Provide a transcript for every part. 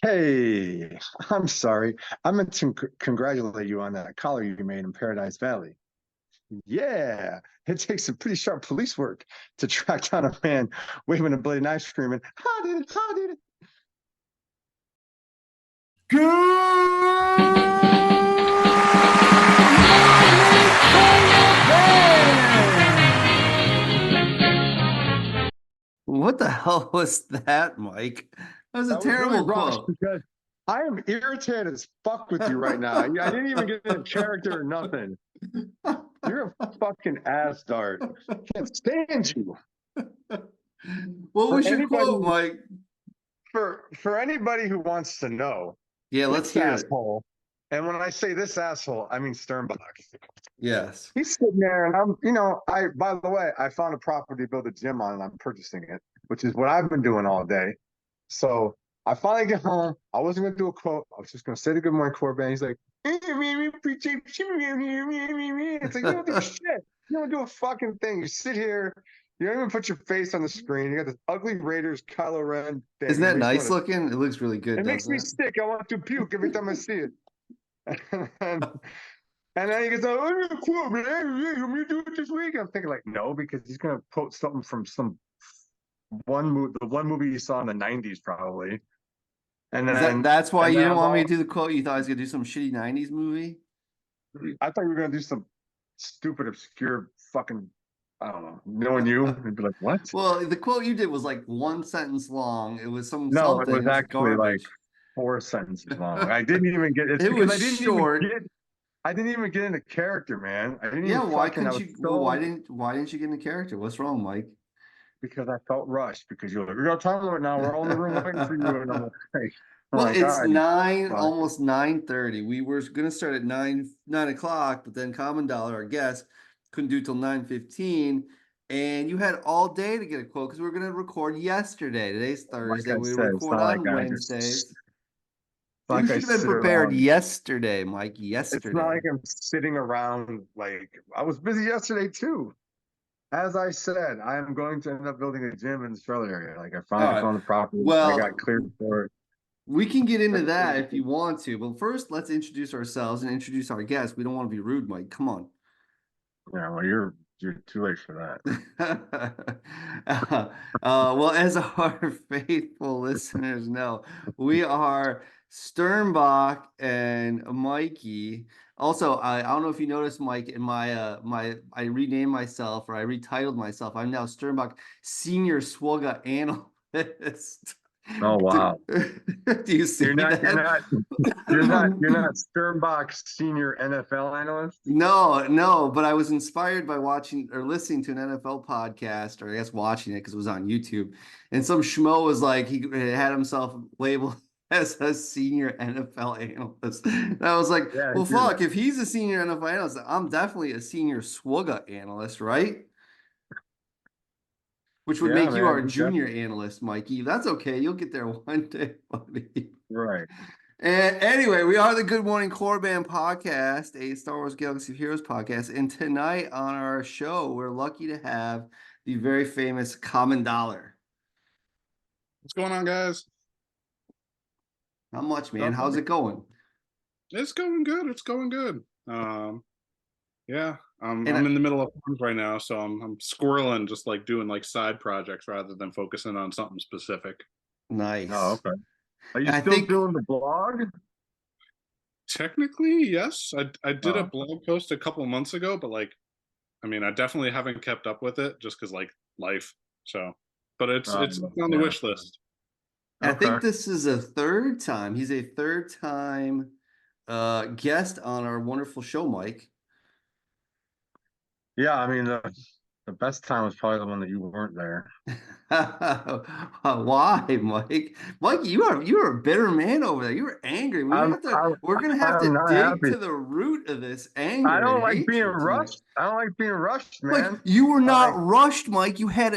Hey, I'm sorry. I meant to congratulate you on that collar you made in Paradise Valley. Yeah, it takes some pretty sharp police work to track down a man waving a bloody knife screaming, "I did it! I did it!" Good morning, Korriban! What the hell was that, Mike? That was a That was really terrible rushed quote. because I am irritated as fuck with you right now. I didn't even get in character or nothing. You're a fucking ass dart. Can't stand you. What For was your quote, anybody, Mike? for anybody who wants to know, Yeah, let's this hear it. asshole, and when I say this asshole, I mean Sternbach. Yes. He's sitting there, and by the way, I found a property to build a gym on, and I'm purchasing it, which is what I've been doing all day. So I finally get home. I wasn't going to do a quote. I was just going to say the good morning, Korriban. He's like, it's like, you don't do shit. You don't do a fucking thing. You sit here. You don't even put your face on the screen. You got this ugly Raiders Kylo Ren thing. Isn't It that makes me nice want to. looking? It looks really good, It makes me doesn't it? sick. I want to puke every time I see it. and, and then he goes, "Oh, I'm gonna quote, man. You want me to do it this week?" I'm thinking like, no, because he's gonna quote something from some the one movie you saw in the '90s, probably. And Is that then that's why and you then didn't I'm want me to all, do the quote? You thought I was gonna do some shitty 90s movie? I thought you were gonna do some stupid, obscure, fucking, I don't know, knowing you, and be like, what? Well, the quote you did was like one sentence long. It was No, it something. was It was actually like garbage. 4 sentences long. I didn't even get. It's It because was short. I didn't even get into character, man. I didn't even Yeah, why fucking. I couldn't was you? Well, so why didn't you get into character? What's wrong, Mike? because I felt rushed because you're like, we got time limit now. We're all in the room waiting for you. And I'm like, oh Well, my it's God, you nine, fuck. almost 9:30. We were gonna start at nine o'clock, but then CommanDollar, our guest, couldn't do till 9:15. And you had all day to get a quote because we were gonna record yesterday. Today's Like Thursday. I We said, it's record not like on I just, Wednesdays. You like I should have been sit prepared around. yesterday, Mike. It's not Yesterday. like I'm sitting around. Like I was busy yesterday too. As I said, I am going to end up building a gym in the Charlotte area. Like I All finally right. found the property. I got Well, cleared for it. we can get into that if you want to, but first, let's introduce ourselves and introduce our guest. We don't want to be rude, Mike. Come on. Yeah, well, you're too late for that. Well, as our faithful listeners know, we are Sternbach and Mikey. Also, I don't know if you noticed, Mike, in my I renamed myself or I retitled myself. I'm now Sternbach Senior Swugga Analyst. Oh Do, wow. do you see that? You're not Sternbach senior NFL analyst. No, no, but I was inspired by watching or listening to an NFL podcast, or I guess watching it because it was on YouTube. And some schmo was like, he had himself labeled as a senior NFL analyst. And I was like, Yeah, well, dude. fuck, if he's a senior NFL analyst, I'm definitely a senior swugga analyst, right? Which would Yeah, make you man. our You junior definitely analyst, Mikey. That's okay. You'll get there one day, buddy. right. And anyway, we are the Good Morning Korriban podcast, a Star Wars Galaxy of Heroes podcast. And tonight on our show, we're lucky to have the very famous CommanDollar. What's going on, guys? Not much, man. Up, How's buddy. it going? It's going good. It's going good. Yeah, And I'm in the middle of things right now, so I'm squirreling, just like doing like side projects rather than focusing on something specific. Oh, nice. okay. Are you And I still think, doing the blog? Technically, yes, I did a Oh, blog post a couple of months ago, but like, I mean, I definitely haven't kept up with it just because like life. So, but it's on the yeah. wish list. I Okay. think this is a third time. He's a third time guest on our wonderful show, Mike. Yeah, I mean the best time was probably the one that you weren't there. Why, Mike? Mike, you are a bitter man over there. You were angry. We're gonna have to I'm not dig happy. to the root of this I anger don't and like being hatred tonight. rushed. I don't like being rushed, Mike, man. you were not Like, rushed, Mike. You had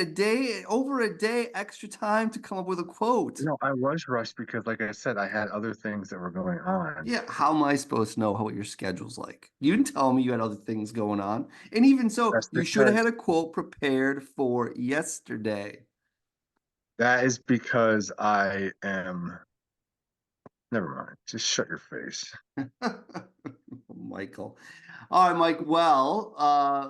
over a day extra time to come up with a quote. I was rushed because, like I said, I had other things that were going on. Yeah, how am I supposed to know what your schedule's like? You didn't tell me you had other things going on. And even so, That's you should have had because a quote prepared for yesterday. that is because I am Never mind. Just shut your face. Michael. All right, Mike. Well,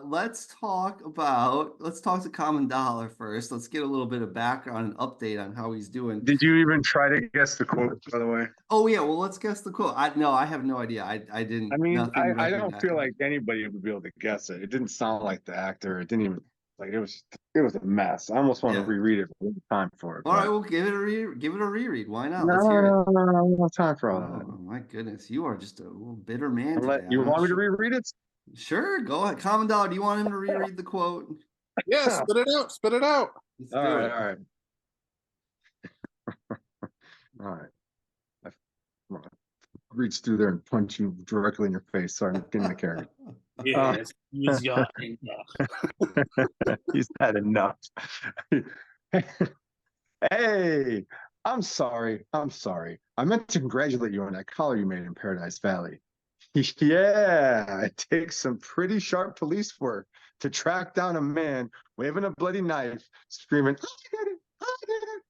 let's talk to CommanDollar first. Let's get a little bit of background and update on how he's doing. Did you even try to guess the quote, by the way? Oh yeah, well let's guess the quote. I have no idea. I didn't. I mean, nothing I don't feel recognized. like anybody would be able to guess it. It didn't sound like the actor. It didn't even like it was a mess. I almost want to Yeah. reread it, but time for it. All right, well give it a reread. Why not? No, Let's hear it. no, no time for all that. Oh my goodness, you are just a little bitter man Unless, today. you I'm want not me to sure. reread it? Sure, go ahead. CommanDollar, do you want him to reread the quote? Yeah, spit it out. Spit it out. Let's All do right, it. all right. All right. I'm gonna reach through there and punch you directly in your face. Sorry, I'm getting the character. Yes, use your anger. He's had enough. Hey, I'm sorry. I'm sorry. I meant to congratulate you on that collar you made in Paradise Valley. Yeah, it takes some pretty sharp police work to track down a man waving a bloody knife, screaming, I did it, I did it.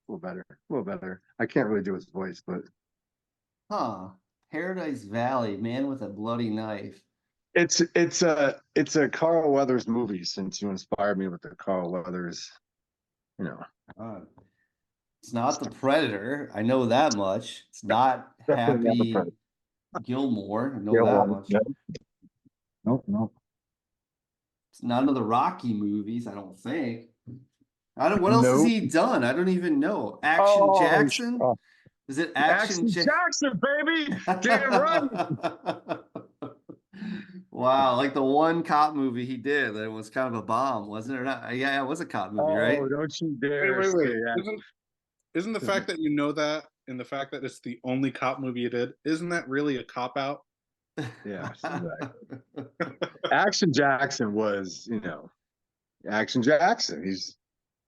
A little better, a little better. I can't really do his voice, but Huh. Paradise Valley, man with a bloody knife. it's a Carl Weathers movie since you inspired me with the Carl Weathers, you know. It's not the Predator. I know that much. It's not Definitely not the Happy Predator. Gilmore. I know Yeah, that well, much. yeah. Nope, nope. It's none of the Rocky movies, I don't think. What else has Nope. he done? I don't even know. Action Jackson? Oh, Is it Action Jackson, baby! Damn right! Wow, like the one cop movie he did that was kind of a bomb, wasn't it? Or not? Yeah, it was a cop movie, right? Oh, don't you Wait, dare wait, wait. say that. Isn't the fact that you know that and the fact that it's the only cop movie you did, isn't that really a cop out? Yeah, exactly. Action Jackson was, Action Jackson.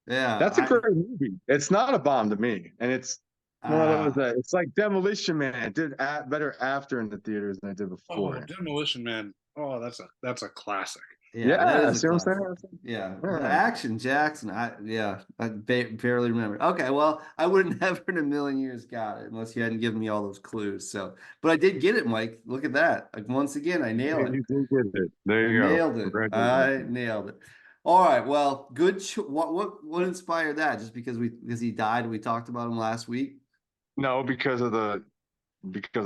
That's a great movie. It's not a bomb to me, and it's one of those. It's like Demolition Man. It did better after in the theaters than it did before. Oh, Demolition Man. Oh, that's a classic. Yeah, that is see a what I'm classic. saying? Yeah, Yeah. Action Jackson. I barely remember. Okay, well, I wouldn't have in a million years got it unless you hadn't given me all those clues. So, but I did get it, Mike. Look at that. Like once again, I nailed it. You did get it. There you go. Nailed it. I nailed it. All right. Well, good. What inspired that? Just because he died and we talked about him last week? No, because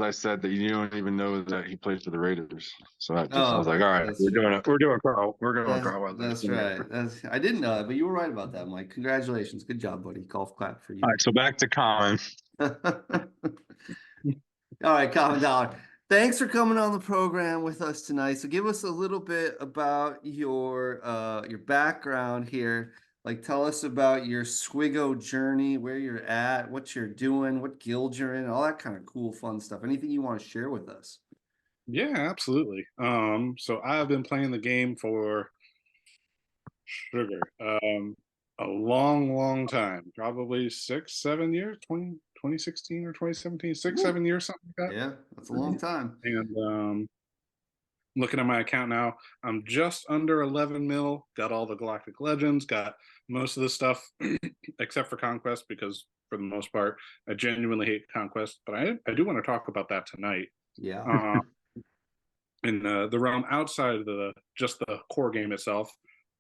I said that you don't even know that he plays for the Raiders. So I was like, all right, we're doing Carl. We're doing Carl Weathers. That's right. I didn't know that, but you were right about that, Mike. Congratulations. Good job, buddy. Golf clap for you. All right, so back to Common. All right, CommanDollar. Thanks for coming on the program with us tonight. So give us a little bit about your background here. Like tell us about your Swigo journey, where you're at, what you're doing, what guild you're in, all that kind of cool, fun stuff. Anything you want to share with us? Yeah, absolutely. So I've been playing the game for a long time, probably 6-7 years, 2016 or 2017, 6-7 years, something like that. Yeah, that's a long time. And looking at my account now, I'm just under 11 mil. Got all the Galactic Legends, got most of the stuff except for Conquest, because for the most part, I genuinely hate Conquest. But I do want to talk about that tonight. Yeah. In the realm outside of just the core game itself,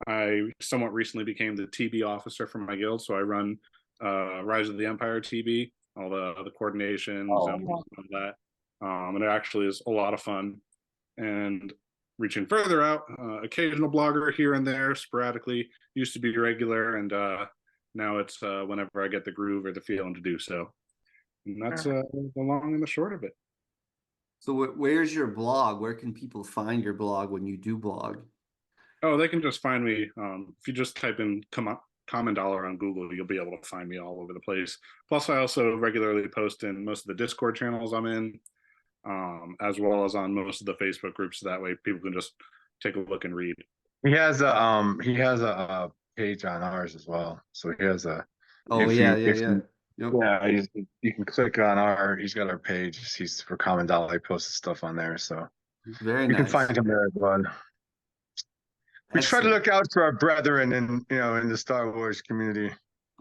I somewhat recently became the TB officer for my guild. So I run Rise of the Empire TB, all the coordination, zones, and all that. And it actually is a lot of fun. And reaching further out, occasional blogger here and there, sporadically. Used to be regular, and now it's whenever I get the groove or the feeling to do so. And that's the long and the short of it. So where's your blog? Where can people find your blog when you do blog? Oh, they can just find me. If you just type in CommanDollar on Google, you'll be able to find me all over the place. Plus, I also regularly post in most of the Discord channels I'm in, as well as on most of the Facebook groups. So that way people can just take a look and read. He has a page on ours as well. So he has a. Yeah. Yep. Yeah, you can click on he's got our page. He's for CommanDollar. He posts stuff on there, so very you can find him there as well. We try to look out for our brethren in the Star Wars community.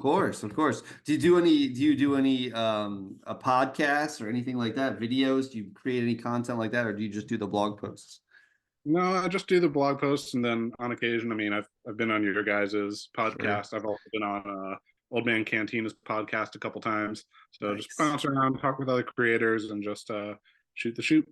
course, of course. Do you do any a podcast or anything like that? Videos? Do you create any content like that, or do you just do the blog posts? No, I just do the blog posts, and then on occasion, I mean, I've been on your guys' Sure. podcast. I've also been on Old Man Cantina's podcast a couple times. So just Nice. bounce around, talk with other creators, and just shoot the shoot.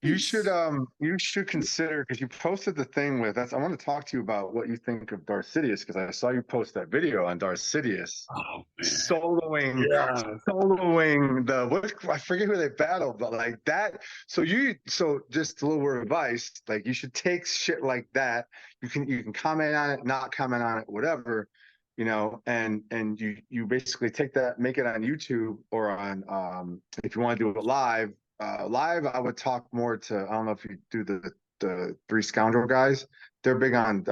You Nice. should consider, because you posted the thing with us. I want to talk to you about what you think of Darth Sidious, because I saw you post that video on Darth Sidious Oh man, soloing yeah. soloing the what, I forget who they battled, but like that. So just a little word of advice, like you should take shit like that. You can comment on it, not comment on it, whatever, and you basically take that, make it on YouTube or on if you want to do it live. Live, I would talk more to, I don't know if you do the Three Scoundrel guys. They're big on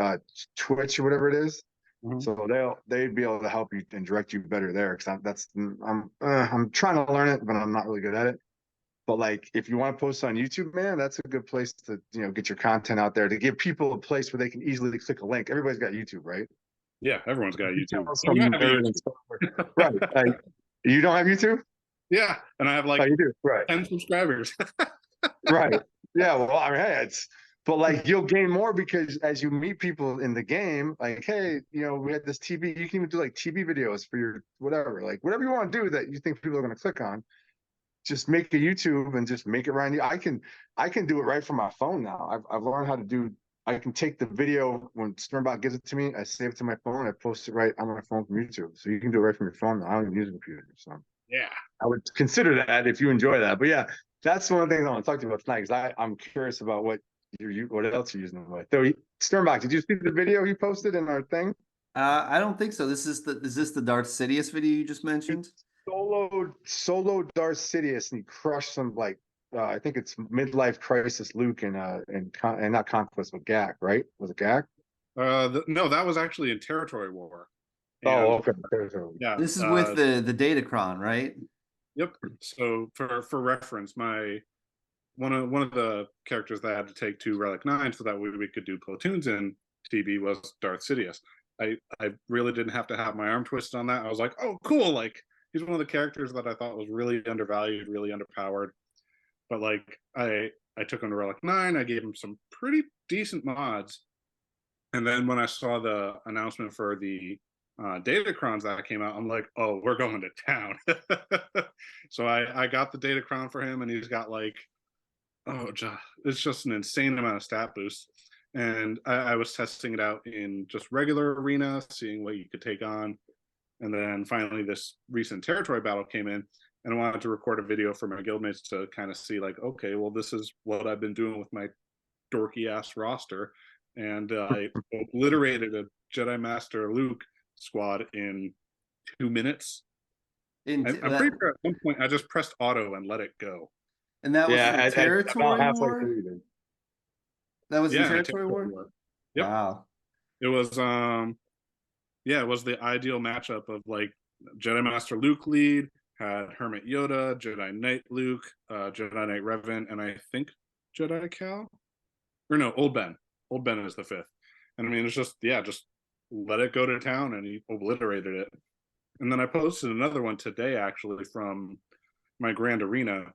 Twitch or whatever it is. Mhm. So they'd be able to help you and direct you better there, because I'm trying to learn it, but I'm not really good at it. But like, if you want to post on YouTube, man, that's a good place to get your content out there, to give people a place where they can easily click a link. Everybody's got YouTube, right? Yeah, everyone's got You YouTube. tell And some you have nerd and YouTube. stuff, right? You don't have YouTube? Yeah, and I have Oh, like you do, right? 10 subscribers. Right. Yeah. Well, I mean, hey, but like you'll gain more, because as you meet people in the game, like, hey, we had this TV. You can even do like TV videos for your whatever, like whatever you want to do that you think people are going to click on. Just make a YouTube and just make it right. I can do it right from my phone now. I've learned how to do. I can take the video when Sternbach gives it to me. I save it to my phone. I post it right on my phone from YouTube. So you can do it right from your phone now. I don't even use a computer. So Yeah. I would consider that if you enjoy that. But yeah, that's one of the things I want to talk to you about tonight, because I'm curious about what else you're using them with. So Sternbach, did you see the video he posted in our thing? I don't think so. Is this the Darth Sidious video you just He mentioned? solo Darth Sidious, and he crushed some, like, I think it's midlife crisis Luke and not Conquest, but Gak, right? Was it Gak? No, that was actually in Territory War. Oh, And okay. yeah, This is with the Datacron, right? yep. So for reference, my one of the characters that I had to take to Relic 9 so that we could do platoons in TB was Darth Sidious. I really didn't have to have my arm twisted on that. I was like, oh, cool. Like, he's one of the characters that I thought was really undervalued, really underpowered. But like, I took him to Relic 9. I gave him some pretty decent mods. And then when I saw the announcement for the Datacrons that came out, I'm like, oh, we're going to town. So I got the Datacron for him, and he's got like, oh, it's just an insane amount of stat boost. And I was testing it out in just regular arena, seeing what you could take on. And then finally, this recent territory battle came in, and I wanted to record a video for my guildmates to kind of see, like, okay, well, this is what I've been doing with my dorky ass roster. And I obliterated a Jedi Master Luke squad in 2 minutes. I'm pretty sure at one point I just pressed auto and let it go. And that was Yeah, in Territory about halfway War? through you did. That was in Yeah, Territory War? Yep. Wow. It was yeah, it was the ideal matchup of like Jedi Master Luke lead, had Hermit Yoda, Jedi Knight Luke, Jedi Knight Revan, and I think Jedi Cal? Or no, Old Ben. Old Ben is the fifth. And I mean, it's just, yeah, just let it go to town, and he obliterated it. And then I posted another one today, actually, from my Grand Arena.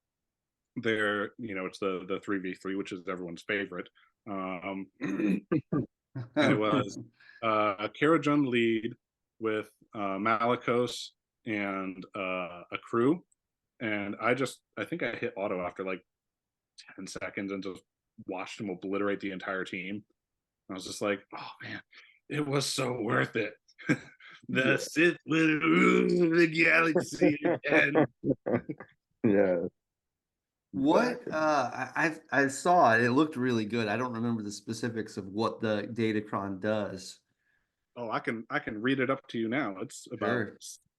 There, it's the 3v3, which is everyone's favorite. And it was a Kara Jun lead with Malikos and a crew. And I think I hit auto after like 10 seconds and just watched him obliterate the entire team. I was just like, oh man, it was so worth it. The Sith will rule the galaxy again. Yeah. What I saw it. It looked really good. I don't remember the specifics of what the Datacron does. Oh, I can read it up to you now. It's about Sure.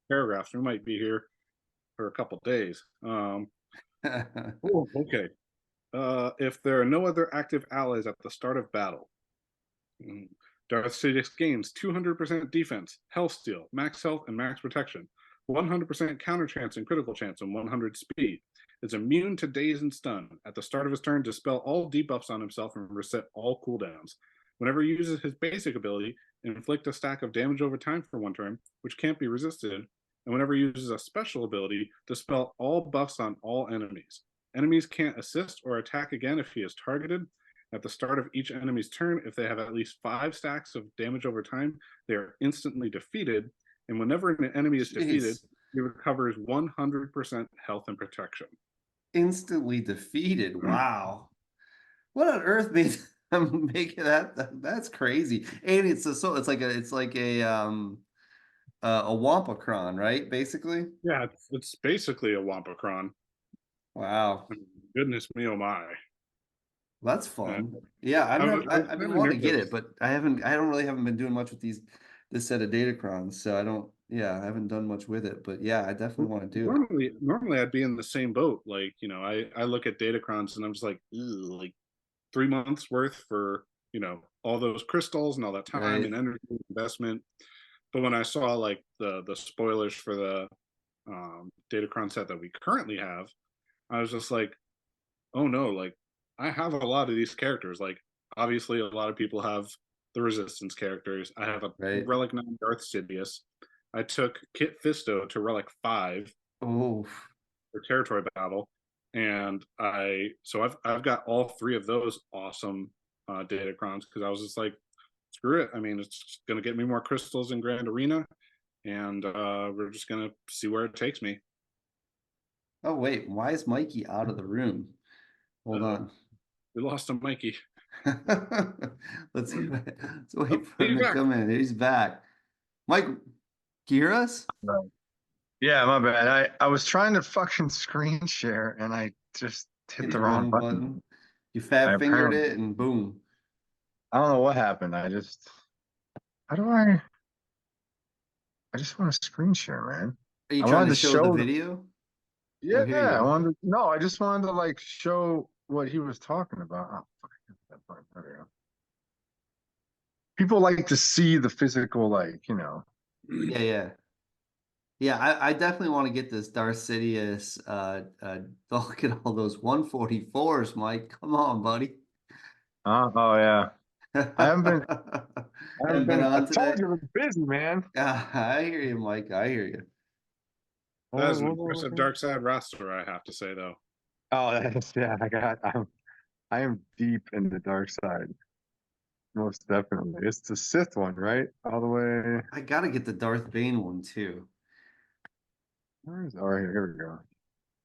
paragraphs. We might be here for a couple days. Oh, okay. If there are no other active allies at the start of battle, Darth Sidious gains 200% defense, health steal, max health, and max protection, 100% counter chance and critical chance, and 100 speed. Is immune to daze and stun. At the start of his turn, dispel all debuffs on himself and reset all cooldowns. Whenever he uses his basic ability, inflict a stack of damage over time for 1 turn, which can't be resisted, and whenever he uses a special ability, dispel all buffs on all enemies. Enemies can't assist or attack again if he is targeted. At the start of each enemy's turn, if they have at least 5 stacks of damage over time, they are instantly defeated, and whenever an enemy is defeated, Jeez. he recovers 100% health and protection. Instantly defeated. Wow. What on earth made them make that? That's crazy. And it's it's like a Wampacron, right? Basically. Yeah, it's basically a Wampacron. Wow. Goodness me, oh my. That's Uh, fun. Yeah, I was I've been kinda wanting to get nervous. it, but I don't really haven't been doing much with this set of Datacrons, so I haven't done much with it, but yeah, I definitely want to do it. Normally I'd be in the same boat. Like, I look at Datacrons and I'm just like, "Ew," like 3 months worth for, all those crystals and all that time Right. and energy investment. But when I saw like the spoilers for the Datacron set that we currently have, I was just like, oh no, like I have a lot of these characters. Like obviously a lot of people have the resistance characters. I have a Right. Relic 9 Darth Sidious. I took Kit Fisto to Relic 5 Oh, for territory battle. And I've got all 3 of those awesome Datacrons because I was just like, screw it. I mean, it's gonna get me more crystals in Grand Arena, and we're just gonna see where it takes me. oh wait, why is Mikey out of the room? Hold Uh-oh. on. We lost a Mikey. Let's Oh, wait for him he's to back. come in. He's back. Mike, can you hear us? Right. Yeah, my bad. I was trying to fucking screen share and I just hit Hit the the wrong wrong button. button. You I fat fingered apparently it and boom. I don't know what happened. How do I just want to screen share, man. Are you I trying wanted to to show the show video? Oh, yeah, here you go. no, I just wanted to like show what he was talking about. Oh, fuck, I hit that button. There we go. People like to see the physical, Yeah, yeah. Yeah, I definitely want to get this Darth Sidious. Look at all those 144s, Mike. Come on, buddy. oh yeah. I haven't been Haven't been I on told today. you I was busy, man. I hear you, Mike. I hear you. That is an What was I impressive looking at? dark side roster, I have to say, though. Oh, yeah, I am deep in the dark side. Most definitely. It's the Sith one, right? All the way. I gotta get the Darth Bane one too. Oh, right here we go.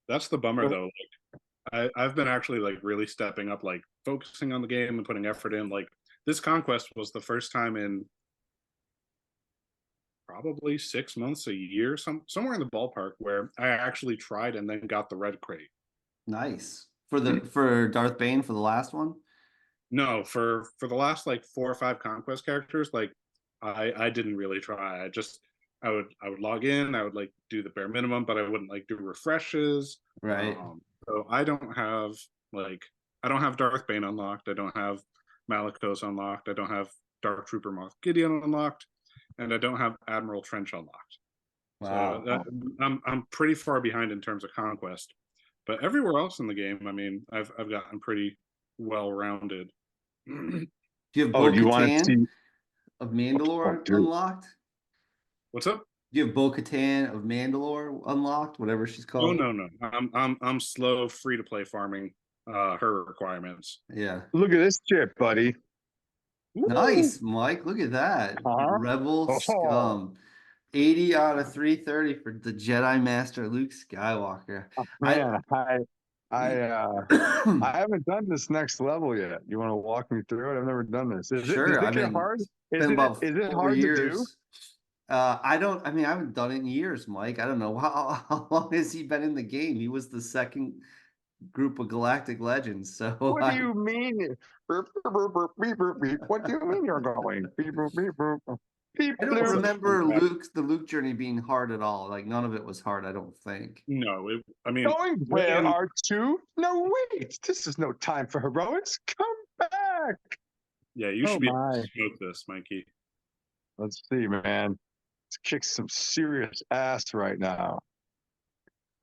That's the bummer, So, though. Like, I've been actually like really stepping up, like focusing on the game and putting effort in. Like this conquest was the first time in probably 6 months, a year, somewhere in the ballpark, where I actually tried and then got the red crate. Nice. For Darth Bane for the last one? No, for the last like 4 or 5 conquest characters, like I didn't really try. I would log in, I would like do the bare minimum, but I wouldn't like do refreshes. Right. So I don't have Darth Bane unlocked. I don't have Malicos unlocked. I don't have Dark Trooper Moff Gideon unlocked, and I don't have Admiral Trench unlocked. So Wow. I'm pretty far behind in terms of conquest. But everywhere else in the game, I mean, I've gotten pretty well rounded. Do you have do you want to Bo-Katan see? of Oh, Mandalore dude. unlocked? What's up? Do you have Bo-Katan of Mandalore unlocked? Whatever she's Oh called. no. I'm slow free to play farming her requirements. Yeah. Look at this chip, buddy. Nice, Mike. Look at that. Huh? Rebel Oh, scum. 80 out of 330 for the Jedi Master Luke Skywalker. man, I I I haven't done this next level yet. You want to walk me through it? I've never done this. Does sure. it I've get been hard? been about Is it 4 hard to do? years. I haven't done it in years, Mike. I don't know. How long has he been in the game? He was the second group of Galactic Legends. So What do you mean? Beep, beep, beep, beep, beep, beep, beep. What do you mean you're going? Beep, beep, beep, beep. Beep, I don't bloop. remember the Luke journey being hard at all. Like none of it was hard, I don't think. No, I mean, Going where, R2? No, wait. This is no time for heroics. Come back. yeah, you Oh should be able my. to smoke this, Mikey. Let's see, man. Let's kick some serious ass right now.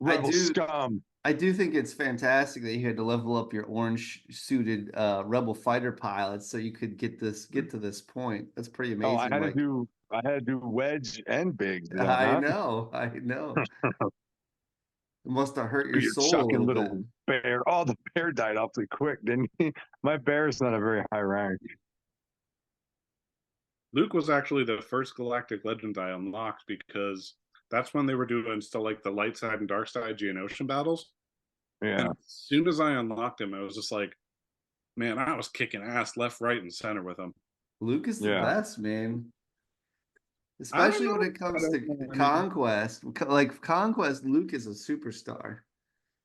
I Rebel do scum. I do think it's fantastic that you had to level up your orange suited rebel fighter pilots so you could get to this point. That's pretty Oh, amazing, Mike. I had to do wedge and big, did I I not? know, I know. It must have hurt your You soul a chucking little bit. little bear. Oh, the bear died awfully quick, didn't he? My bear is not a very high rank. Luke was actually the first Galactic Legend I unlocked because that's when they were doing still like the light side and dark side Geonosian battles. Yeah. And as soon as I unlocked him, I was just like, man, I was kicking ass left, right, and center with him. Luke is the Yeah. best, man. I Especially don't when know. it comes I to don't know. I mean, Conquest. Like Conquest, Luke is a superstar.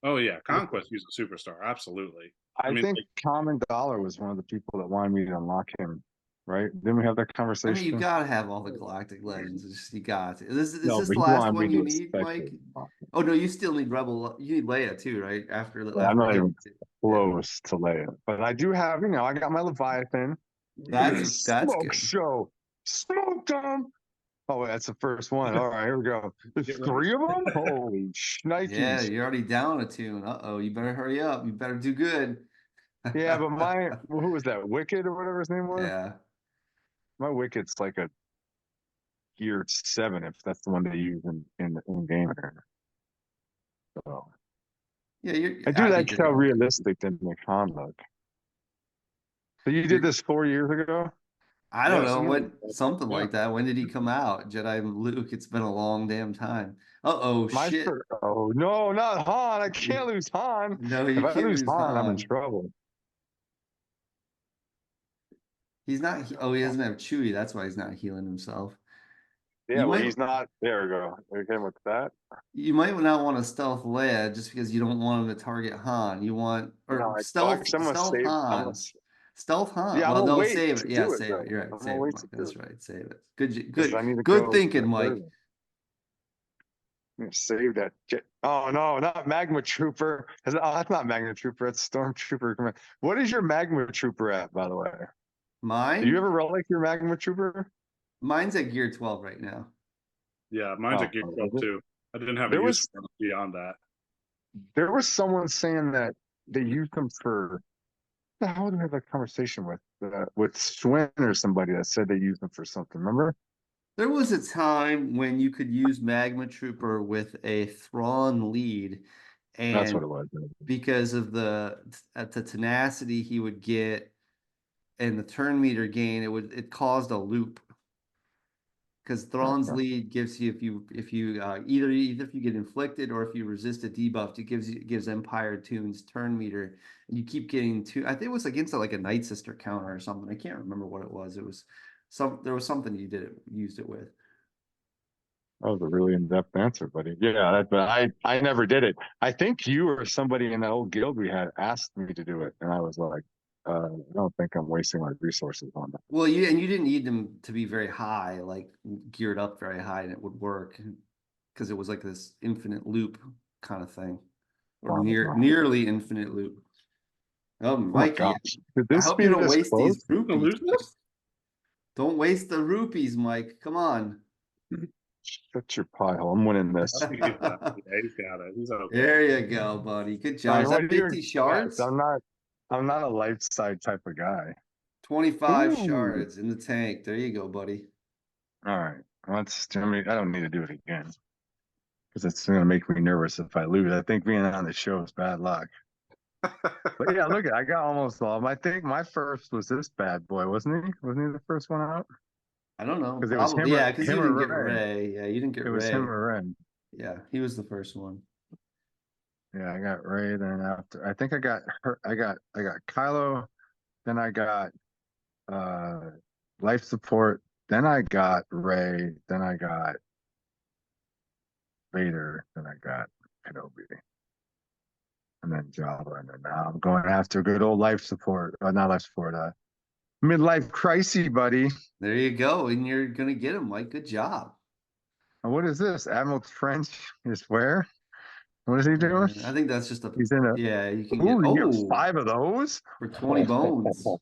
oh yeah, Conquest, he's a superstar, absolutely. I mean, think like, CommanDollar was one of the people that wanted me to unlock him, right? Didn't we have that I mean, you conversation? gotta have all the Galactic Legends. It's just, you got to. Is No, this but the he last wanted me one you to need, Mike? especially unlock him. Oh no, you still need Rebel. You need Leia too, right? After I'm not even yeah. close to Leia. But I do have, I got my Leviathan. That's Smoke good. show. Smoke them. Oh, that's the first one. All right, here we go. There's Get ready. 3 of them? Holy Yeah, shnikes. you're already down a tune. Uh-oh, you better hurry up. You better do good. Yeah, but who was that? Wicked or whatever his name was? Yeah. My Wicked's like a gear 7 if that's the one they use in game. So Yeah, I do I like think you're how gonna be good. realistic the Khan look. So you did this 4 years ago? I don't yeah, know something like what that. something Yeah. like that. When did he come out? Jedi Luke, it's been a long damn time. Uh-oh, My shit. first, oh no, not Han. I can't lose Han. No, If you I can't lose lose Han, I'm in Han. trouble. He's not oh, he doesn't have Chewie, that's why he's not healing himself. Yeah, You well, might he's not. There we go. Again with that. you might not want to stealth Leia just because you don't want him to target Han. You want No, or actually, I'm gonna stealth save. Han. Stealth Han. Yeah, I'm Well, gonna no, wait save to it. Yeah, do it save it. though. You're right. I'm gonna Save it, wait Mike. to do That's it right. Save it. Good, because good, I need to good go thinking, to Mike. Earth. I'm gonna save that. Oh no, not Magma Trooper. Oh, that's not Magma Trooper. That's Stormtrooper. What is your Magma Trooper at, by the way? Do you Mine? ever relic your Magma Trooper? Mine's at gear 12 right now. Yeah, mine's at Gear 12 There too. I didn't have a was use for them beyond that. someone saying that they used them for. The hell did I have that conversation with Swin or somebody that said they used them for something? Remember? There was a time when you could use Magma Trooper with a Thrawn lead, That's what and it was. because of the tenacity he would get and the turn meter gain, it caused a loop. Because Thrawn's Okay. lead gives you if you either if you get inflicted or if you resist a debuff, it gives Empire Tunes turn meter, and you keep getting two. I think it was against like a Night Sister counter or something. I can't remember what it was. It was there was something you used it with. That was a really in-depth answer, buddy. Yeah, but I never did it. I think you or somebody in that old guild we had asked me to do it, and I was like, I don't think I'm wasting my resources on that. Well, you didn't need them to be very high, like geared up very high, and it would work because it was like this infinite loop kind of thing, or Oh, my nearly infinite loop. Oh, oh my Mikey, gosh. Could I this hope be you don't this waste close? these You gonna rupees. lose this? Don't waste the rupees, Mike. Come on. Shut your pie hole. I'm winning I this. think he's got it. Yeah, he's got it. He's okay. There you go, buddy. Good I job. mean, Is what that do you 50 expect? shards? I'm not a light side type of guy. 25 Ooh. shards in the tank. There you go, buddy. All right. I don't need to do it again because it's going to make me nervous if I lose. I think being on the show is bad luck. But yeah, look, I got almost all of them. I think my first was this bad boy, wasn't he? Wasn't he the first one out? I don't know. Because it was Probably, yeah, because you him didn't or get Ray. Ray. Yeah, you didn't get It was him Ray. or Ray. Yeah, he was the first one. Yeah, I got Ray. Then after, I think I got her. I got Kylo. Then I got life support. Then I got Ray. Then I got Vader. Then I got Kenobi. And then Java. And then now I'm going after good old life support. Not life support. Midlife crisis, buddy. There you go. And you're going to get him, Mike. Good job. And what is this? Admiral Trench is where? What is he doing? I think that's just He's in a. yeah, you can get, Ooh, you get 5 of those for 20 bones. Oh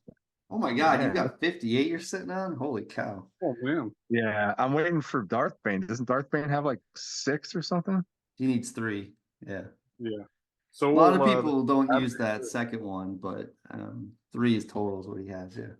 my God, you've Man. got 58 you're sitting on? Holy cow. Oh man. Yeah, I'm waiting for Darth Bane. Doesn't Darth Bane have like 6 or something? He needs 3. Yeah. Yeah. So A lot of we'll, people don't use that second one, but 3 is total is what he has. Yeah.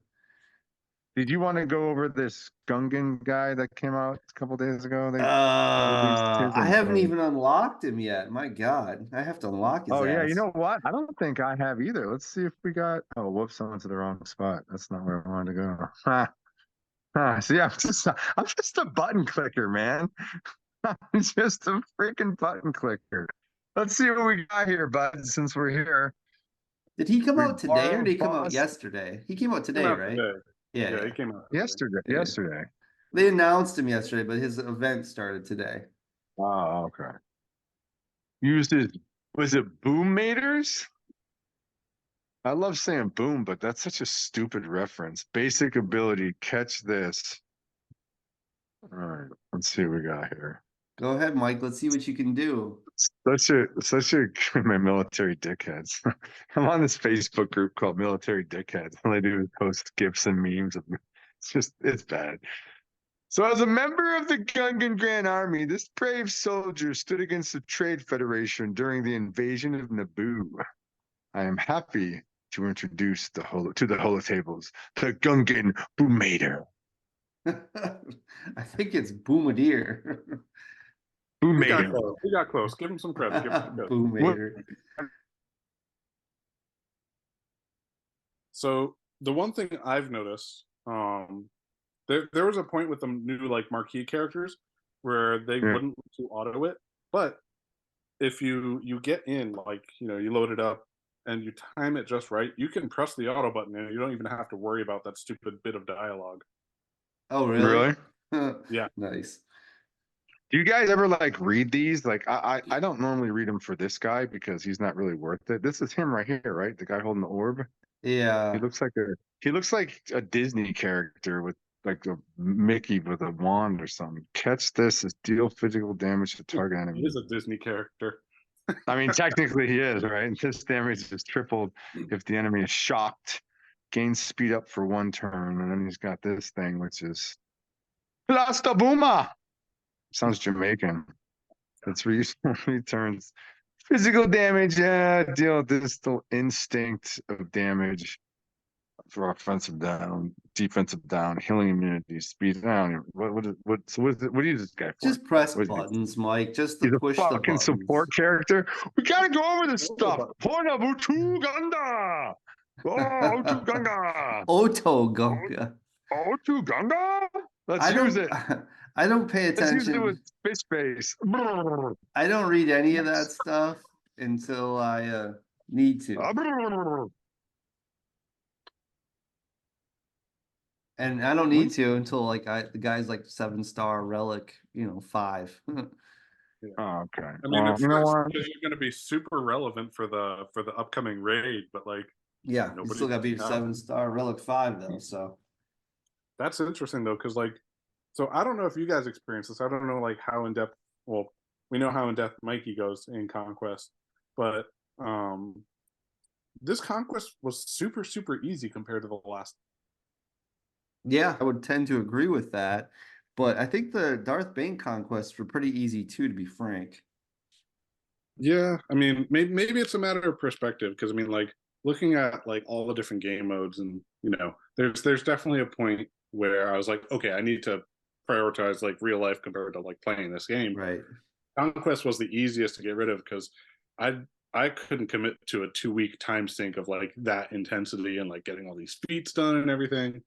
Did you want to go over this Gungan guy that came out a couple days ago? They I haven't even unlocked him yet. My God, I have to unlock his Oh yeah, you ass. know what? I don't think I have either. Let's see if we got. Oh, whoops! I went to the wrong spot. That's not where I wanted to go. See, I'm just a button clicker, man. I'm just a freaking button clicker. Let's see what we got here, bud. Since we're here, Did he come we out today or borrow did he come out boss yesterday? He came out came today, out right? today. Yeah, Yeah, yeah. he came out today. yesterday. Yeah. Yesterday. They announced him yesterday, but his event started today. Oh, okay. Used it. Was it Boom Maters? I love saying boom, but that's such a stupid reference. Basic ability, catch this. All right, let's see what we got here. Go ahead, Mike. Let's see what you can do. Such a my military dickheads. I'm on this Facebook group called Military Dickheads. All I do is post gifs and memes of it's bad. So as a member of the Gungan Grand Army, this brave soldier stood against the Trade Federation during the invasion of Naboo. I am happy to introduce the holotables, the Gungan Boomater. I think it's Boomadeer. We got Boomater. close. We got close. Give him some credit. Give him some credit. Boomader. So the one thing I've noticed, there was a point with the new like marquee characters where they wouldn't let you auto it, but if you get in, like you load it up and you time it just right, you can press the auto button and you don't even have to worry about that stupid bit of dialogue. Oh, really? Yeah. Nice. Do you guys ever like read these? Like I don't normally read them for this guy because he's not really worth it. This is him right here, right? The guy holding the orb. Yeah. He looks like a Disney character with like a Mickey with a wand or something. Catch this is deal physical damage to target He enemy. is a Disney character. I mean, technically he is, right? This damage is tripled if the enemy is shocked. Gains speed up for 1 turn, and then he's got this thing, which is Plasta Booma. Sounds Jamaican. It's returns physical damage. Deal distal instinct of damage for offensive down, defensive down, healing immunity, speed down. What do you use this guy for? Just press buttons, Mike. Just to He's push a the fucking buttons. support character. We gotta go over this stuff. Pona Butu Ganda. Oh, Otu Ganga. Otogunga. Otu Ganga. Let's use it. I don't pay Let's use it attention. with fish face. I don't read any of that stuff until I need to. And I don't need to until like the guy's like 7-star relic, 5. Oh, okay. I mean, Well, it's you know what? because you're going to be super relevant for the upcoming raid, but like, Yeah, you still gotta be Yeah. 7-star relic 5 though. So that's interesting though, because like, so I don't know if you guys experience this. I don't know like how in depth. Well, we know how in depth Mikey goes in Conquest, but this Conquest was super easy compared to the last. yeah, I would tend to agree with that. But I think the Darth Bane conquests were pretty easy too, to be frank. Yeah, I mean, maybe it's a matter of perspective because I mean, like looking at like all the different game modes, and there's definitely a point where I was like, okay, I need to prioritize like real life compared to like playing this game. Right. Conquest was the easiest to get rid of because I couldn't commit to a 2-week time sink of like that intensity and like getting all these feats done and everything.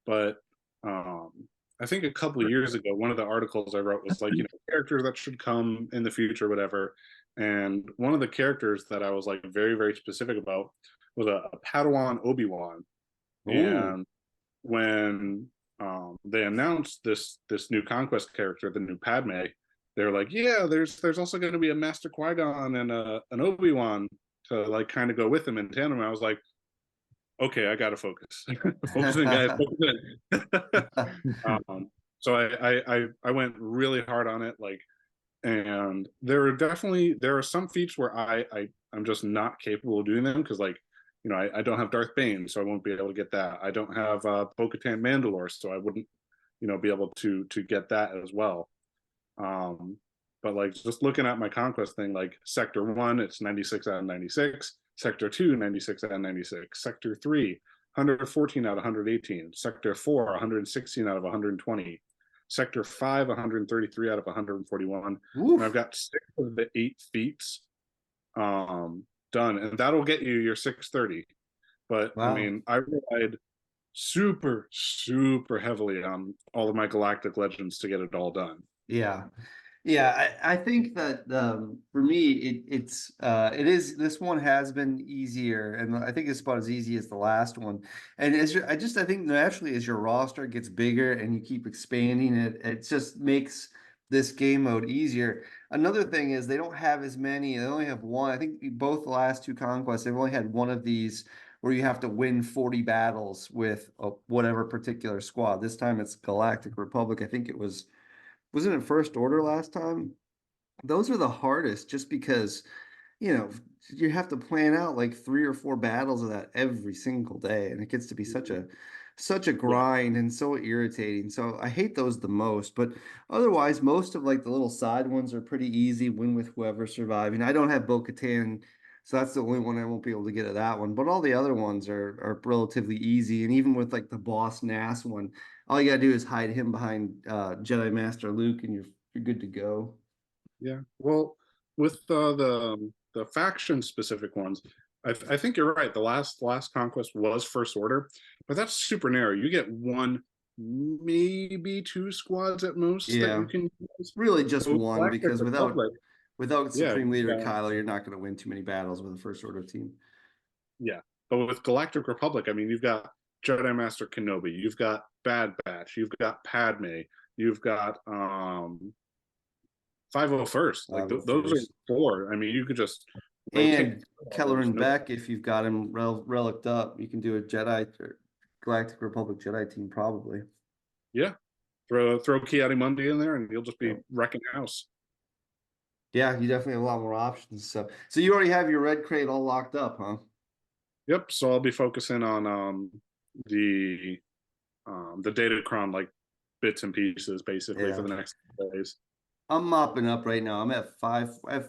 But I think a couple of years ago, one of the articles I wrote was like, characters that should come in the future, whatever. And one of the characters that I was like very specific about was a Padawan Obi-Wan. And when they announced this new Conquest character, the new Padme, they were like, yeah, there's also going to be a Master Qui-Gon and an Obi-Wan to like kind of go with him in tandem. And I was like, okay, I gotta focus. Focusing, guys. So I went really hard on it, like, and there are some feats where I'm just not capable of doing them because like I don't have Darth Bane, so I won't be able to get that. I don't have Bo-Katan Mandalore, so I wouldn't be able to get that as well. But like just looking at my conquest thing, like sector 1, it's 96 out of 96. Sector 2, 96 out of 96. Sector 3, 114 out of 118. Sector 4, 116 out of 120. Sector 5, 133 out of 141. Oof. And I've got 6 of the 8 feats done, and that'll get you your 630. But Wow. I mean, I relied super, super heavily on all of my galactic legends to get it all done. Yeah. Yeah, I think that for me it is, this one has been easier, and I think it's about as easy as the last one. And I think naturally as your roster gets bigger and you keep expanding it, it just makes this game mode easier. Another thing is they don't have as many, they only have one. I think both the last two conquests, they've only had one of these where you have to win 40 battles with whatever particular squad. This time it's Galactic Republic. I think it wasn't it First Order last time? Those are the hardest just because, you have to plan out like 3 or 4 battles of that every single day. And it gets to be such a grind and so irritating. So I hate those the most, but otherwise most of like the little side ones are pretty easy, win with whoever surviving. I don't have Bo-Katan, so that's the only one I won't be able to get at that one. But all the other ones are relatively easy. And even with like the boss Nass one, all you gotta do is hide him behind Jedi Master Luke, and you're good to go. Yeah. Well, with the faction specific ones, I think you're right. The last conquest was First Order, but that's super narrow. You get 1, maybe 2 squads at most that Yeah, you can use. really just But with one, Galactic because Republic, without yeah, Supreme Leader yeah, Kylo, you're not gonna win too many battles with a First Order team. yeah. But with Galactic Republic, I mean, you've got Jedi Master Kenobi, you've got Bad Batch, you've got Padme, you've got 501st. Like those are 4. I mean, you could just rotate. And Kelleran Beck, if you've got him relicked up, you can do a Jedi or Galactic Republic Jedi team probably. Yeah, throw Ki-Adi-Mundi in there, and you'll just be wrecking house. Yeah, you definitely have a lot more options. So you already have your red crate all locked up, huh? Yep. So I'll be focusing on the Datacron like bits and pieces basically for the next days. I'm mopping up right now. I have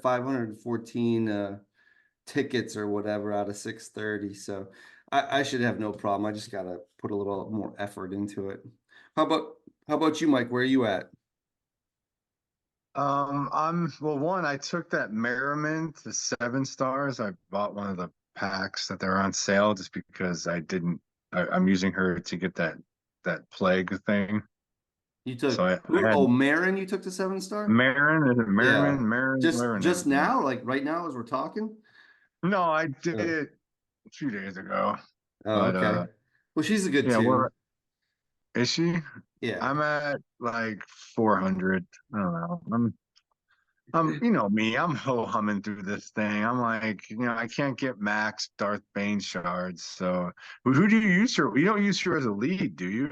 514 tickets or whatever out of 630. So I should have no problem. I just gotta put a little more effort into it. How about you, Mike? Where are you at? I took that Merriman to 7 stars. I bought one of the packs that they're on sale just because I'm using her to get that plague thing. You took So I had Marin, you took to 7-star? Marin, is it Merriman? Yeah. Marin, Just now, like right now as we're talking? No, I did it a few days ago. Oh, But okay. Well, she's a good yeah, too. is she? Yeah. I'm at like 400. I don't know. I'm you know me, I'm ho-humming through this thing. I'm like, I can't get max Darth Bane shards. So who do you use her? You don't use her as a lead, do you?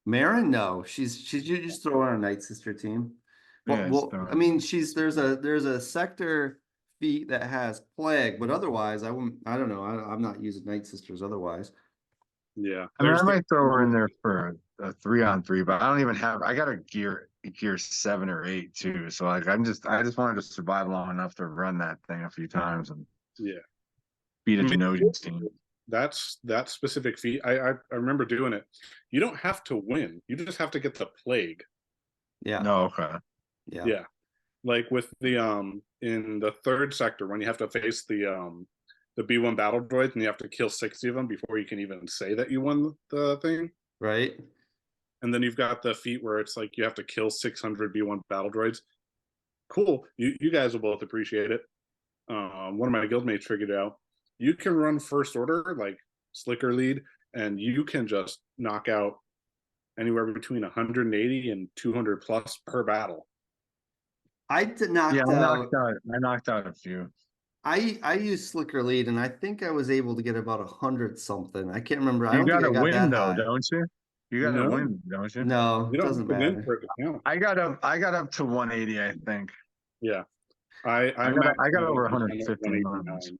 Marin, no. She's you just throw her on a Night Sister team. Yeah, I mean, there's a sector feat that has plague, but otherwise I don't know. I'm not using Night Sisters otherwise. Yeah. I mean, I might throw her in there for a 3-on-3, but I don't even have. I got a gear 7 or 8 too. So like, I just wanted to survive long enough to run that thing a few times and beat a Genosian team. That's that specific feat. I remember doing it. You don't have to win. You just have to get the plague. Yeah. No, okay. Yeah. Like with the in the 3rd sector when you have to face the B1 battle droids and you have to kill 60 of them before you can even say that you won the thing. Right. And then you've got the feat where it's like you have to kill 600 B1 battle droids. Cool. You guys will both appreciate it. One of my guildmates figured out. You can run First Order, like Slicker lead, and you can just knock out anywhere between 180 and 200 plus per battle. I knocked out a few. I used Slicker lead, and I think I was able to get about 100 something. I can't remember. I You don't think I gotta got win that though, high. don't you? You gotta win, don't you? No, You it don't doesn't have to win matter. for it to count. I got up to 180, I think. Yeah. I got over 150 months.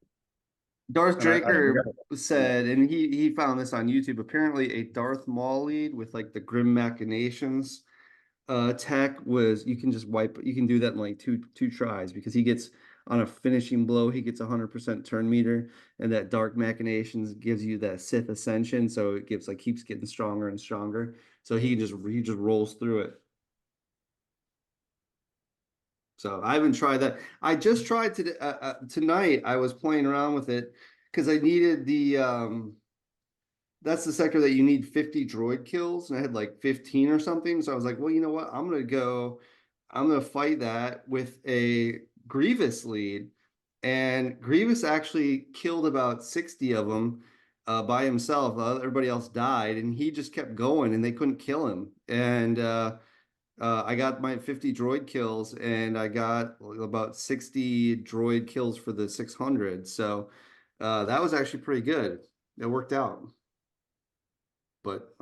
Darth Draker said, and he found this on YouTube. Apparently, a Darth Maul lead with like the Grim Machinations Tech was you can just wipe. You can do that in like two tries because he gets on a finishing blow. He gets 100% turn meter, and that Dark Machinations gives you that Sith Ascension, so it gives like keeps getting stronger and stronger. So he just rolls through it. So I haven't tried that. I just tried tonight. I was playing around with it because I needed the that's the sector that you need 50 droid kills, and I had like 15 or something. So I was like, well, you know what? I'm gonna fight that with a Grievous lead. And Grievous actually killed about 60 of them by himself. Everybody else died, and he just kept going, and they couldn't kill him. And I got my 50 droid kills, and I got about 60 droid kills for the 600. So that was actually pretty good. It worked out. But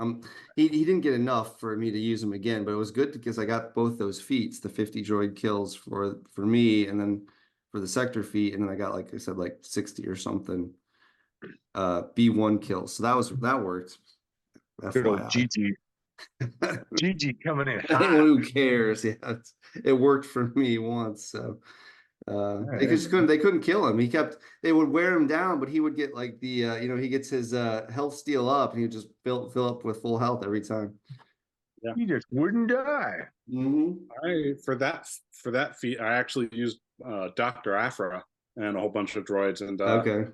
he didn't get enough for me to use him again, but it was good because I got both those feats, the 50 droid kills for me, and then for the sector feat, and then I got, like I said, like 60 or something B1 kills. So that worked. Good old FYI. GG. GG coming in Anyone hot. who cares, yeah, it worked for me once. So they couldn't kill him. They would wear him down, but he would get like he gets his health steal up, and he would just fill up with full health every time. Yeah, He just wouldn't die. For that feat, I actually used Dr. Afra and a whole bunch of droids, and Okay.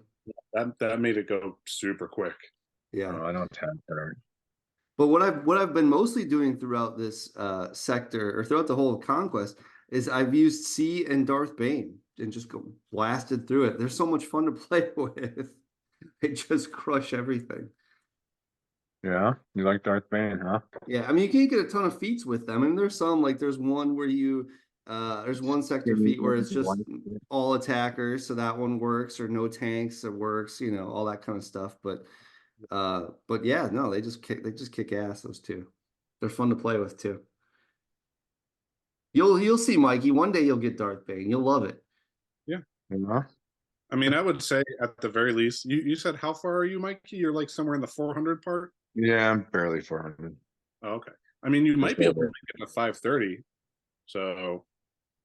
that made it go super quick. Yeah. Oh, I don't have that. But what I've been mostly doing throughout this sector, or throughout the whole conquest, is I've used C and Darth Bane and just go blasted through it. They're so much fun to play with. They just crush everything. Yeah, you like Darth Bane, huh? Yeah, I mean, you can't get a ton of feats with them. I mean, there's some, like there's one where there's one sector feat where it's just all attackers, so that one works, or no tanks, it works, all that kind of stuff. But yeah, no, they just kick ass, those two. They're fun to play with too. You'll see, Mikey. One day you'll get Darth Bane. You'll love it. Yeah. Yeah. I mean, I would say at the very least, you said how far are you, Mikey? You're like somewhere in the 400 part? Yeah, I'm barely 400. Oh, okay. I mean, you might be able to make it to 530. So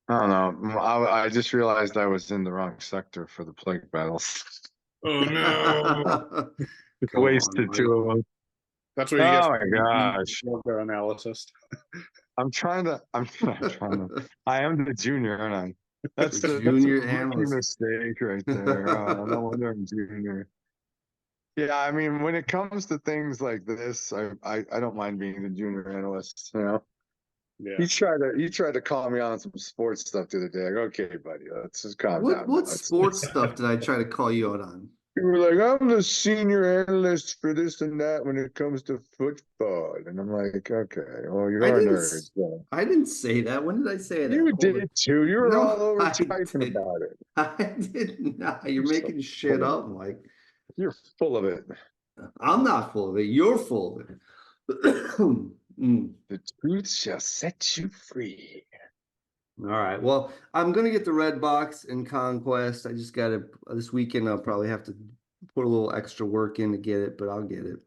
I don't know. I just realized I was in the wrong sector for the plague battles. oh no. Wasted two of them. That's what you get. Oh my gosh. Analysis. I'm trying to. I am the junior, aren't I? That's the junior rookie analyst mistake right there. No wonder I'm junior. Yeah, I mean, when it comes to things like this, I don't mind being the junior analyst. Yeah. You tried to call me on some sports stuff the other day. Like, okay, buddy, let's just calm down. What sports stuff did I try to call you out on? You were like, I'm the senior analyst for this and that when it comes to football. And I'm like, okay, well, you're a nerd. So. I didn't say that. When did I say that? You did too. You were all over typing about it. I did not. You're making shit up, Mike. You're full of it. I'm not full of it. You're full of it. The truth shall set you free. All right. Well, I'm gonna get the red box in Conquest. I just got it this weekend. I'll probably have to put a little extra work in to get it, but I'll get it.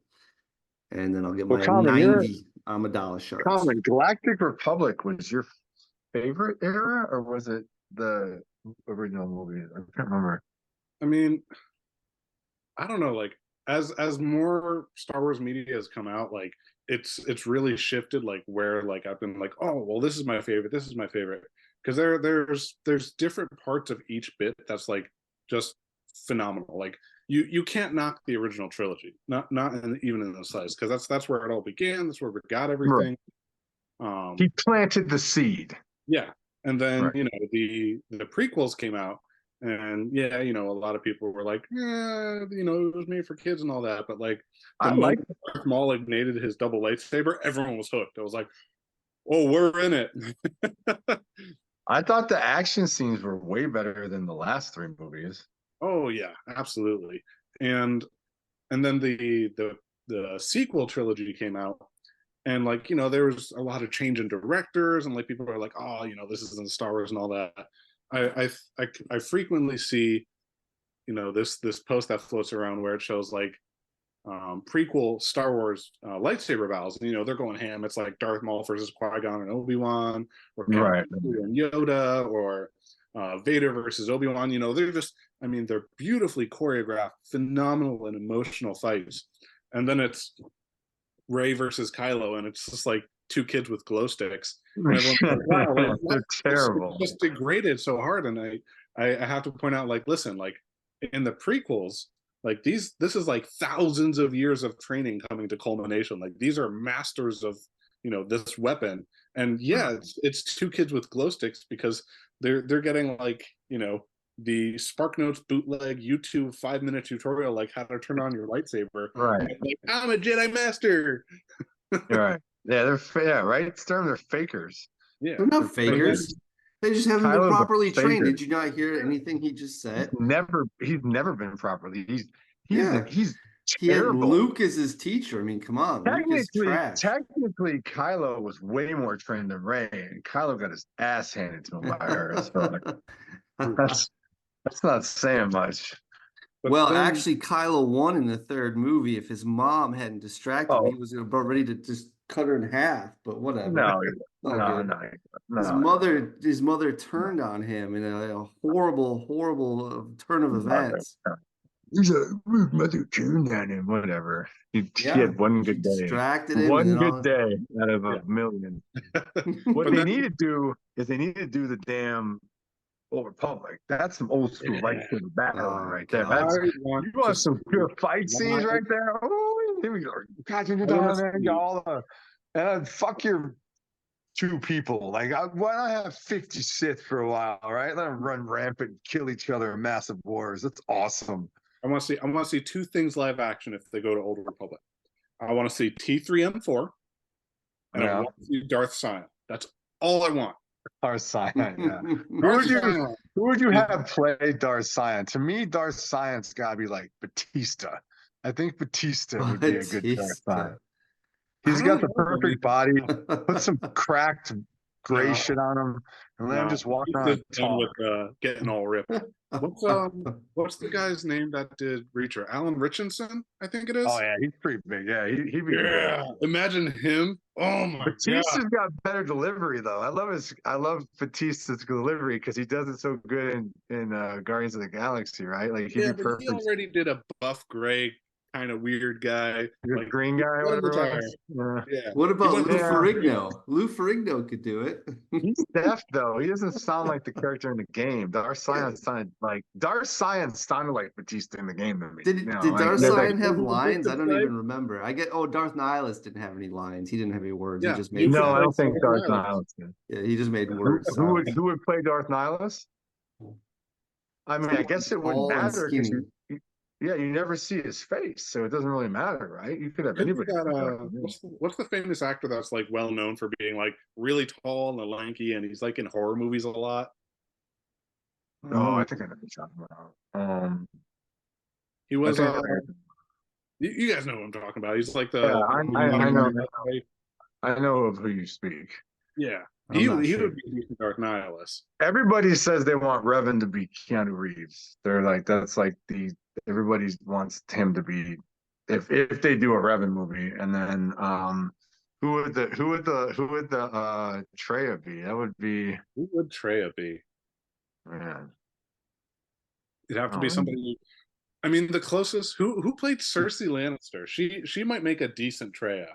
And then I'll get my 90 Amidala shards. Common, Galactic Republic was your favorite era, or was it the original movie? I can't remember. I mean, I don't know. Like as more Star Wars media has come out, like it's really shifted. Like where like I've been like, oh well, this is my favorite. This is my favorite. Because there's different parts of each bit that's like just phenomenal. Like you can't knock the original trilogy, not even in the slice, because that's where it all began. That's where we got everything. Right. He planted the seed. Yeah, and then right. The prequels came out, and yeah, a lot of people were like, yeah, it was made for kids and all that. But like the moment Darth Maul ignited his double lightsaber, everyone was hooked. I was like, oh, we're in it. I thought the action scenes were way better than the last three movies. Oh yeah, absolutely. And then the sequel trilogy came out, and like there was a lot of change in directors, and like people are like, oh, this isn't Star Wars and all that. I frequently see this post that floats around where it shows like prequel Star Wars lightsaber battles. And, they're going ham. It's like Darth Maul versus Qui-Gon and Obi-Wan, or Right. and Yoda, or Vader versus Obi-Wan. They're just, they're beautifully choreographed, phenomenal and emotional fights. And then it's Rey versus Kylo, and it's just like two kids with glow sticks. And everyone's like, wow, they're terrible. It's just degraded so hard. And I have to point out, like, listen, like in the prequels, like this is like thousands of years of training coming to culmination. Like these are masters of this weapon. And yeah, it's two kids with glow sticks because they're getting like the SparkNotes bootleg YouTube 5-minute tutorial, like how to turn on your lightsaber. Right. Like, I'm a Jedi master. Right. Yeah, right. Sturm, they're fakers. Yeah, they're not fakers. They just haven't been properly trained. Did you not hear anything he just said? He's never been properly. He's He had terrible. Luke as his teacher. I mean, come on. Technically, Kylo was way more trained than Rey, and Kylo got his ass handed to him by her. So that's not saying much. But well, actually, Kylo won in the third movie. If his mom hadn't distracted him, he was about ready to just cut her in half. But whatever. No. His mother turned on him in a horrible turn of events. He's a rude mother turned on him. Whatever. He had one good day. Distracted him. One good day out of a million. What they need to do is the damn Old Republic. That's some old school lightsaber battling right there. You want some good fight scenes right there? Oh, here we go. And fuck your 2 people. Like, why not have 50 Sith for a while? Right? Let them run rampant, kill each other in massive wars. That's awesome. I want to see 2 things live action if they go to Old Republic. I want to see T3M4, and I want to see Darth Sion. That's all I want. Darth Sion, yeah. Who would you have play Darth Sion? To me, Darth Sion's got to be like Batista. I think Batista would be a good Darth Sion. He's got the perfect body. Put some cracked gray shit on him, and let him just walk around. With getting all ripped. What's the guy's name that did Reacher? Alan Richardson, I think it is. Oh yeah, he's pretty big. Yeah, he'd be. Yeah, imagine him. Oh my god. Batista's got better delivery though. I love Batista's delivery because he does it so good in Guardians of the Galaxy, right? Like he'd be perfect. He already did a buff gray kind of weird guy, like green guy, whatever. Yeah. What about Lou Ferrigno? Lou Ferrigno could do it. He's deaf though. He doesn't sound like the character in the game. Darth Sion sounded like Batista in the game to me. Did Darth Sion have lines? I don't even remember. Darth Nihilus didn't have any lines. He didn't have any words. Yeah. He just made. No, I don't think Darth Nihilus did. Yeah, he just made words. Who would play Darth Nihilus? I mean, I guess it wouldn't matter because you never see his face, so it doesn't really matter, right? You could have anybody. What's the famous actor that's like well known for being like really tall and lanky, and he's like in horror movies a lot? Oh, I think I know what you're talking about. He was. You guys know what I'm talking about. He's like the. Yeah, I know of who you speak. Yeah. He would be decent Darth Nihilus. Everybody says they want Revan to be Keanu Reeves. They're like, that's like everybody wants him to be if they do a Revan movie. And then who would the Traya be? That would be. Who would Traya be? Man, it'd have to be somebody. I mean, the closest who played Cersei Lannister. She might make a decent Traya.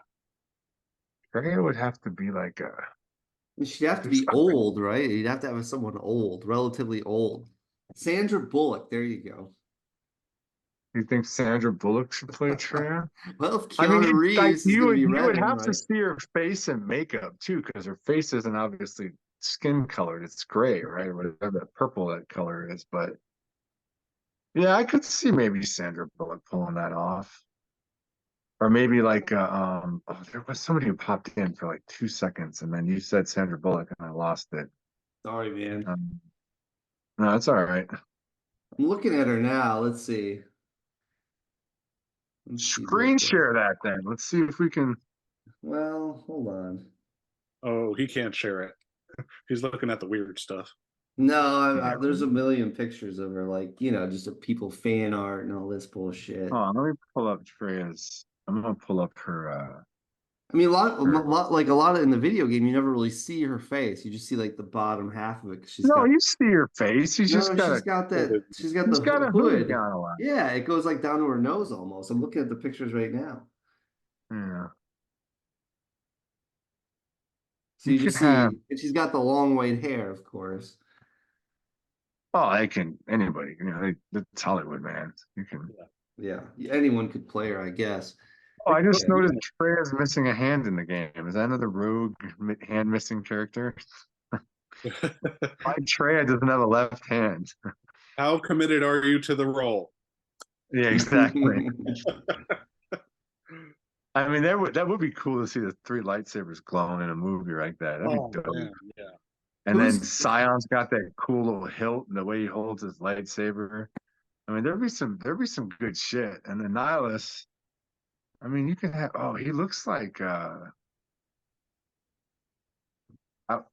Traya would have to be like a. She'd have to be old, right? You'd have to have someone old, relatively old. Sandra Bullock, there you go. You think Sandra Bullock should play Traya? Well, if Keanu Reeves you would have to see her face and makeup too, because her face isn't obviously skin colored; it's gray, right? Whatever that purple that color is. But yeah, I could see maybe Sandra Bullock pulling that off. Or maybe like there was somebody who popped in for like 2 seconds, and then you said Sandra Bullock, and I lost it. Sorry, man. No, it's all right. I'm looking at her now. Let's see. Screen share that then. Let's see if we can. Well, hold on. Oh, he can't share it. He's looking at the weird stuff. No, Yeah. there's a million pictures of her, like, you know, just people fan art and all this bullshit. Oh, let me pull up Freya's. I'm gonna pull up her. I mean, Her. like a lot of in the video game, you never really see her face. You just see like the bottom half of it 'cause she's No, got you see her face. She's just no, got a. she's got She's the got a hood hood. on a lot. Yeah, it goes like down to her nose almost. I'm looking at the pictures right now. Yeah. So You you could just have. see, and she's got the long white hair, of course. Oh, they can. Anybody. It's Hollywood, man. You can. Yeah, anyone could play her, I guess. Oh, I just Yeah. noticed Freya's missing a hand in the game. Is that another rogue hand missing character? Why Freya doesn't have a left hand? How committed are you to the role? Yeah, exactly. I mean, that would be cool to see the three lightsabers glowing in a movie like that. That'd Oh be dope. man, yeah. And then Who's Sion's got that cool little hilt and the way he holds his lightsaber. I mean, there'd be some good shit. And then Nihilus, I mean, you can have. Oh, he looks like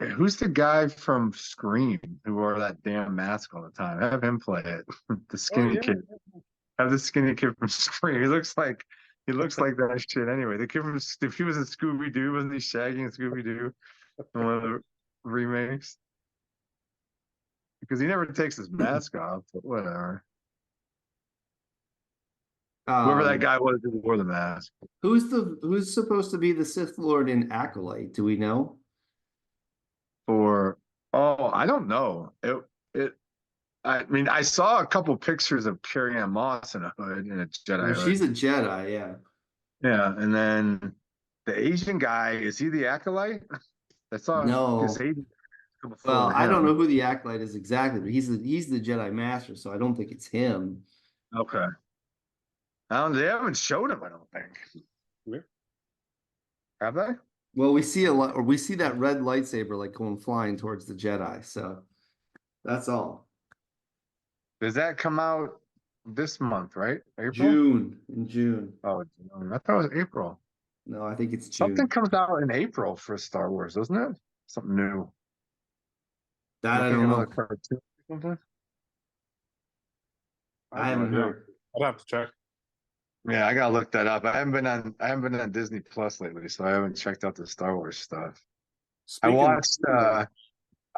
who's the guy from Scream who wore that damn mask all the time? Have him play it. The Oh skinny yeah. kid. Have the skinny kid from Scream. He looks like that shit anyway. The kid from if he was in Scooby Doo, wasn't he Shaggy in Scooby Doo? In one of the remakes. Because he never takes his mask off, but whatever. Whoever that um guy was who wore the mask. who's supposed to be the Sith Lord in Acolyte? Do we know? For I don't know. It I mean I saw a couple pictures of Carrie Ann Moss in a hood in a Well, Jedi she's hood. a Jedi, yeah. Yeah, and then the Asian guy, is he the acolyte? I saw this No. Asian come Well, before I don't know him. who the Acolyte is exactly, but he's the Jedi Master, so I don't think it's him. Okay. They haven't showed him, I don't think. Yeah. Have they? Well, we see a lot, or we see that red lightsaber like going flying towards the Jedi. So that's all. Does that come out this month, right? April? In June. Oh, I thought it was April. No, I think it's Something June. comes out in April for Star Wars, doesn't it? Something new. That I Like don't another know. cartoon or something. I I have no haven't idea. heard. I'd have to check. Yeah, I gotta look that up. I haven't been on Disney Plus lately, so I haven't checked out the Star Wars stuff. I Speaking watched of,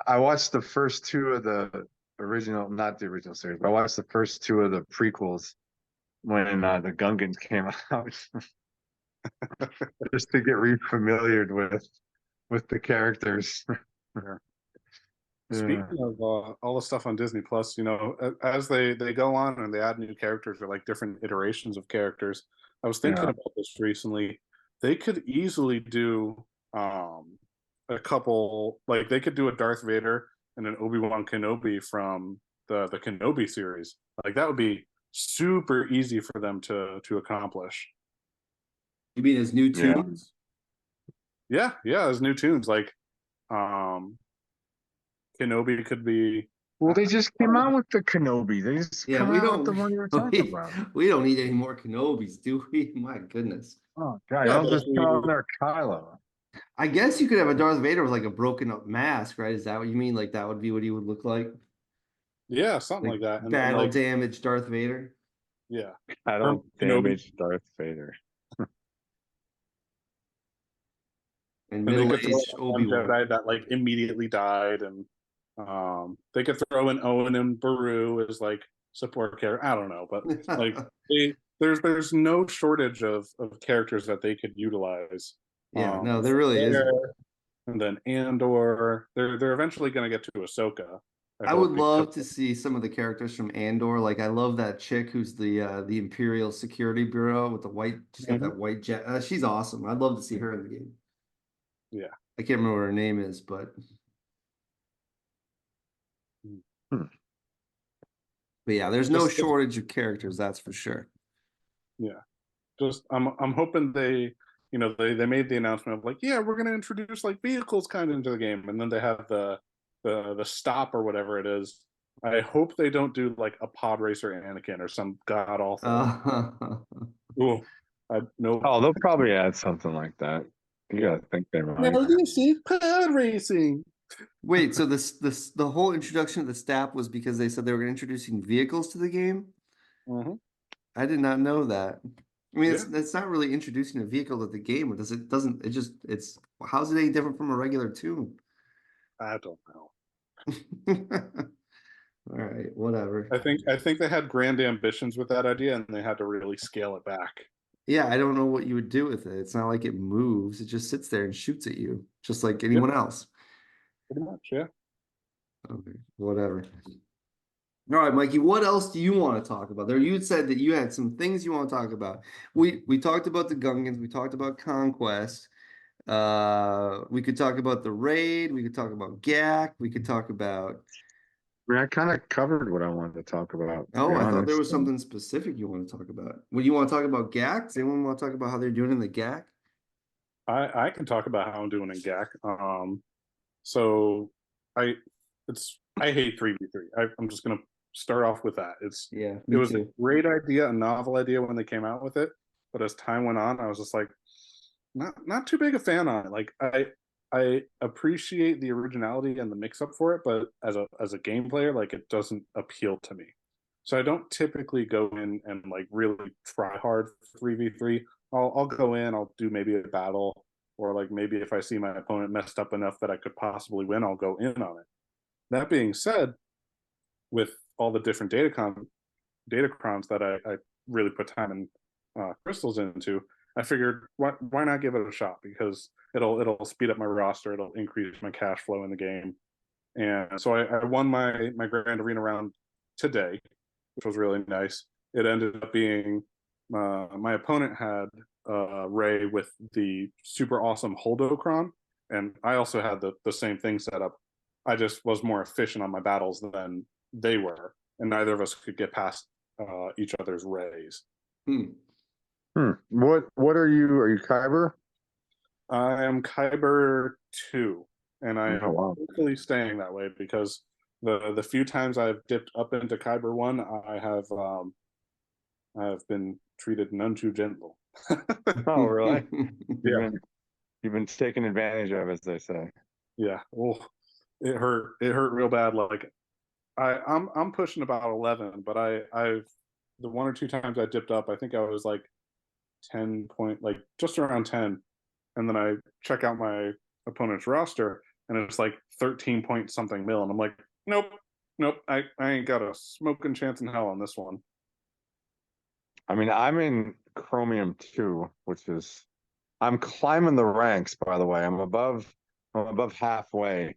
I watched the first two of the original, not the original series, but I watched the first two of the prequels when the Gungans came out, just to get re-familiared with the characters. Yeah, speaking of all the stuff on Disney Plus, as they go on and they add new characters or like different iterations of characters, I was thinking yeah, about this recently. They could easily do a couple, like they could do a Darth Vader and an Obi-Wan Kenobi from the Kenobi series. Like that would be super easy for them to accomplish. You mean his new yeah. tunes? Yeah, yeah, as new tunes like um Kenobi could be. Well, they just came out with the Kenobi. They just Yeah, come we out with don't the one you were talking we, about. we don't need any more Kenobis, do we? My goodness. Oh God, Yeah, I'll but just put on their Kylo. I guess you could have a Darth Vader with like a broken up mask, right? Is that what you mean? Like that would be what he would look like? yeah, something Like like that, and battle like damaged Darth Vader? yeah, I or don't Kenobi, damage Darth Vader. And and they could throw in middle-aged one Obi-Wan. Jedi that like immediately died, and they could throw in Owen and Baru as like support character. I don't know, but like there's no shortage of characters that they could utilize. Yeah, no, there From really there, isn't. and then Andor. They're eventually going to get to Ahsoka. I I would hope because love to see some of the characters from Andor. Like I love that chick who's the Imperial Security Bureau with the white, she's got Mhm. that white jet. She's awesome. I'd love to see her in the game. Yeah. I can't remember what her name is, Hmm. but yeah, there's no Just shortage of characters, that's for sure. yeah. Just I'm hoping they made the announcement of like, yeah, we're gonna introduce like vehicles kind of into the game, and then they have the stop or whatever it is. I hope they don't do like a pod racer Anakin or some god awful. Ooh, no. Oh, they'll probably add something like that. You gotta think they Now might. this is pod racing. Wait, so the whole introduction of the staff was because they said they were introducing vehicles to the game? Mhm. I did not know that. I mean, Yeah. it's not really introducing a vehicle to the game. It's how's it any different from a regular tune? I don't know. All right, whatever. I think they had grand ambitions with that idea, and they had to really scale it back. Yeah, I don't know what you would do with it. It's not like it moves. It just sits there and shoots at you, just like Yep, anyone else. pretty much. Yeah. Okay, whatever. All right, Mikey, what else do you want to talk about? There, you had said that you had some things you want to talk about. We talked about the Gungans, we talked about Conquest. We could talk about the raid, we could talk about GAC, we could talk about I mean, I kind of covered what I wanted to talk about, to be oh, I thought there honest. was something specific you want to talk about. What you want to talk about GAC? Does anyone want to talk about how they're doing in the GAC? I can talk about how I'm doing in GAC. So I I hate 3v3. I'm just gonna start off with that. Yeah, It me was a too. great idea, a novel idea when they came out with it, but as time went on, I was just like, not too big a fan on it. Like I appreciate the originality and the mix up for it, but as a game player, like it doesn't appeal to me. So I don't typically go in and like really try hard for 3v3. I'll go in, I'll do maybe a battle, or like maybe if I see my opponent messed up enough that I could possibly win, I'll go in on it. That being said, with all the different data crowns that I really put time and crystals into, I figured why not give it a shot, because it'll speed up my roster, it'll increase my cash flow in the game, and so I won my Grand Arena round today, which was really nice. It ended up being my opponent had Ray with the super awesome Holdocron, and I also had the same thing set up. I just was more efficient on my battles than they were, and neither of us could get past each other's rays. Hmm. What are you? Are you Kyber? I am Kyber 2, and I Oh am wow. hopefully staying that way because the few times I've dipped up into Kyber 1, I have been treated none too gentle. Oh really? Yeah, You've been taken advantage of, as they say. yeah. Oh, it hurt real bad. Like I'm pushing about 11, but I've the one or two times I dipped up, I think I was like 10 point, like just around 10, and then I check out my opponent's roster, and it's like 13 point something mil, and I'm like, nope, nope, I ain't got a smoking chance in hell on this one. I mean, I'm in Chromium 2, which is I'm climbing the ranks, by the way. I'm above halfway.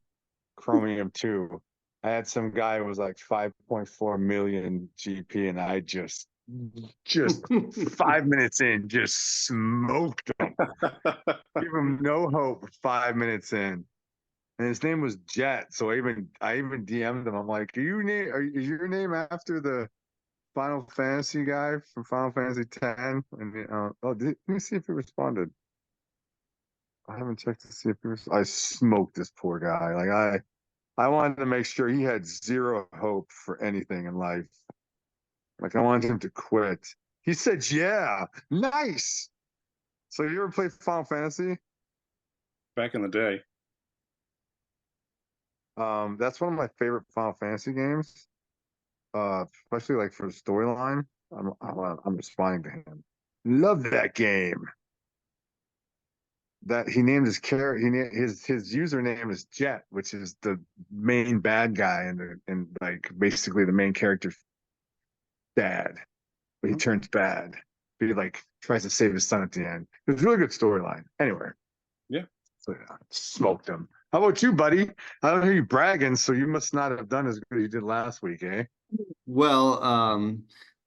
Chromium 2. I had some guy who was like 5.4 million GP, and I just 5 minutes in, just smoked him. Give him no hope 5 minutes in. And his name was Jet. So I even DM'd him. I'm like, is your name after the Final Fantasy guy from Final Fantasy X? And let me see if he responded. I haven't checked to see if he was. I smoked this poor guy. Like I wanted to make sure he had zero hope for anything in life. Like I wanted him to quit. He said, "Yeah, nice." So you ever played Final Fantasy? Back in the day. That's one of my favorite Final Fantasy games. Especially like for the storyline. I'm responding to him. Love that game. That he named his character. His username is Jet, which is the main bad guy and like basically the main character's dad. But he turns bad. But he like tries to save his son at the end. It was a really good storyline. Anyway, Yeah. so yeah, smoked him. How about you, buddy? I don't hear you bragging, so you must not have done as good as you did last week, eh? Well,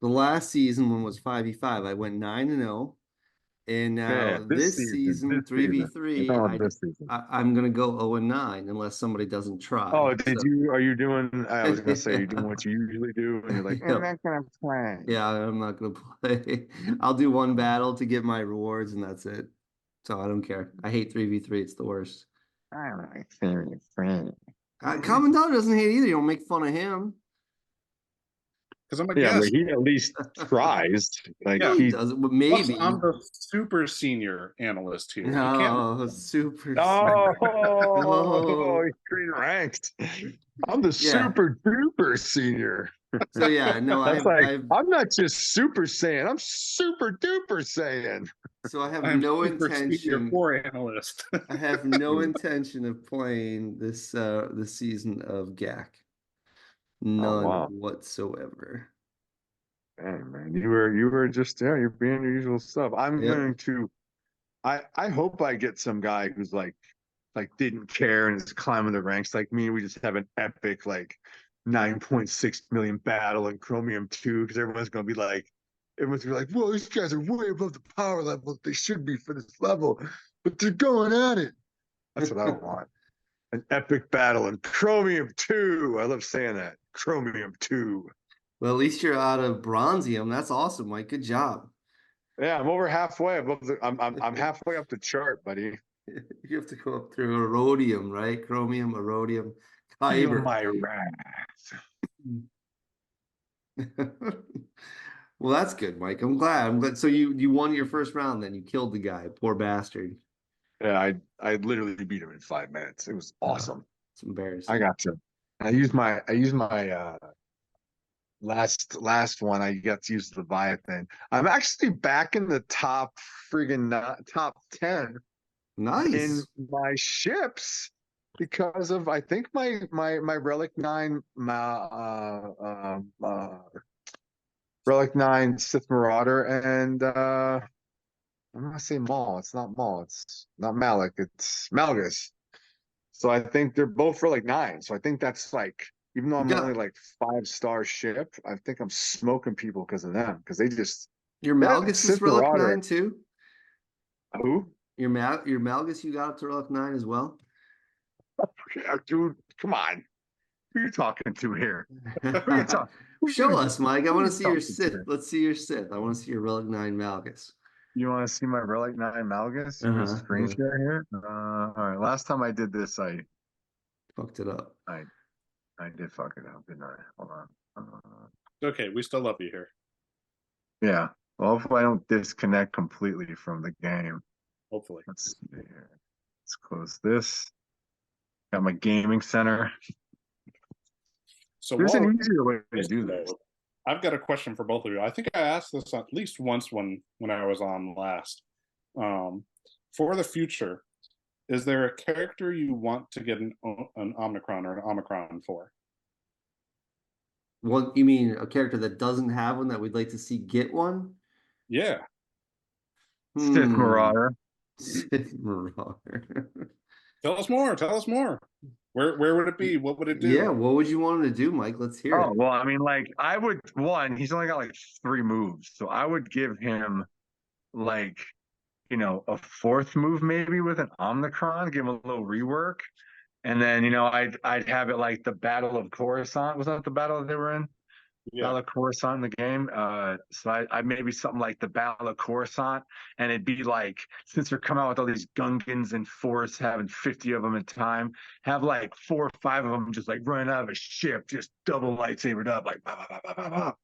the last season one was 5v5. I went 9-0. And Yeah, now this this season, season, this season. We're 3v3, talking about this season. I'm gonna go 0-9 unless somebody doesn't try. Oh, So are you doing, I was gonna say, you're doing what you usually do, and you're like, I'm yep. not gonna play. Yeah, I'm not gonna play. I'll do one battle to get my rewards, and that's it. So I don't care. I hate 3v3. It's the worst. I don't like seeing friend. CommanDollar doesn't hate either. You don't make fun of him. because I'm a Yeah, but guest. he at least tries. Like Yeah. He he. doesn't, but Plus, maybe. I'm the super senior analyst here. You can't. No, super. Oh, No. he's green ranked. I'm the Yeah. super duper senior. So yeah, no, That's like I've I'm not just super saiyan. I'm super duper saiyan. so I have I'm no super senior intention. 4 analyst. I have no intention of playing this season of GAC. None Wow. whatsoever. Dang, man, you were just you're being your usual stuff. I'm Yep. going to. I hope I get some guy who's like didn't care and is climbing the ranks like me. We just have an epic like 9.6 million battle in Chromium 2 because everyone's gonna be like, whoa, these guys are way above the power level they should be for this level, but they're going at it. That's what I want. An epic battle in Chromium 2. I love saying that. Chromium 2. Well, at least you're out of Bronzium. That's awesome, Mike. Good job. Yeah, I'm over halfway above the. I'm halfway up the chart, buddy. You have to go up through Erodium, right? Chromium, Erodium, Feel Kyber. my wrath. Well, that's good, Mike. I'm glad. I'm glad. So you won your first round, then you killed the guy. Poor bastard. Yeah, I literally beat him in 5 minutes. It was awesome. It's embarrassing. I got to. I used my last one. I got to use the Leviathan. I'm actually back in the top top 10 in Nice. my ships because of I think my Relic 9 Relic 9 Sith Marauder and I'm gonna say Maul. It's not Maul. It's not Malik. It's Malgus. So I think they're both Relic 9. So I think that's like, even though You I'm got only like 5-star ship, I think I'm smoking people because of them. Because they just your that Malgus is Sith Relic Marauder. 9 too? Who? Your Malgus you got up to Relic 9 as well? Yeah, dude, come on. Who are you talking to here? Who are you talking? Show us, Mike. I want to see your talking Sith. to? Let's see your Sith. I want to see your Relic 9 Malgus. You want to see my Relic 9 Malgus? You want to screen Yeah. share here? All right. Last time I did this, I Fucked it up. did fuck it up, didn't I? Hold on. Okay, we still love you here. Yeah. Well, if I don't disconnect completely from the game. Hopefully. Let's see here. Let's close this. Got my gaming center. So There's while an we're easier way to this do this. load, I've got a question for both of you. I think I asked this at least once when I was on last. For the future, is there a character you want to get an Omicron or an Omicron for? What you mean a character that doesn't have one that we'd like to see get one? Yeah. Sith Marauder. Sith Marauder. Tell us more. Tell us more. Where would it be? What would it do? Yeah, what would you want him to do, Mike? Let's hear Oh, it. well, I mean, like, I would, he's only got like 3 moves. So I would give him like, a 4th move maybe with an Omicron, give him a little rework. And then, I'd have it like the Battle of Coruscant. Was that the battle that they were in? Yeah. Battle of Coruscant in the game. So I maybe something like the Battle of Coruscant, and it'd be like, since they're coming out with all these Gungans and Force having 50 of them at a time, have like 4 or 5 of them just like running out of a ship, just double lightsabered up, like bah, bah, bah, bah, bah,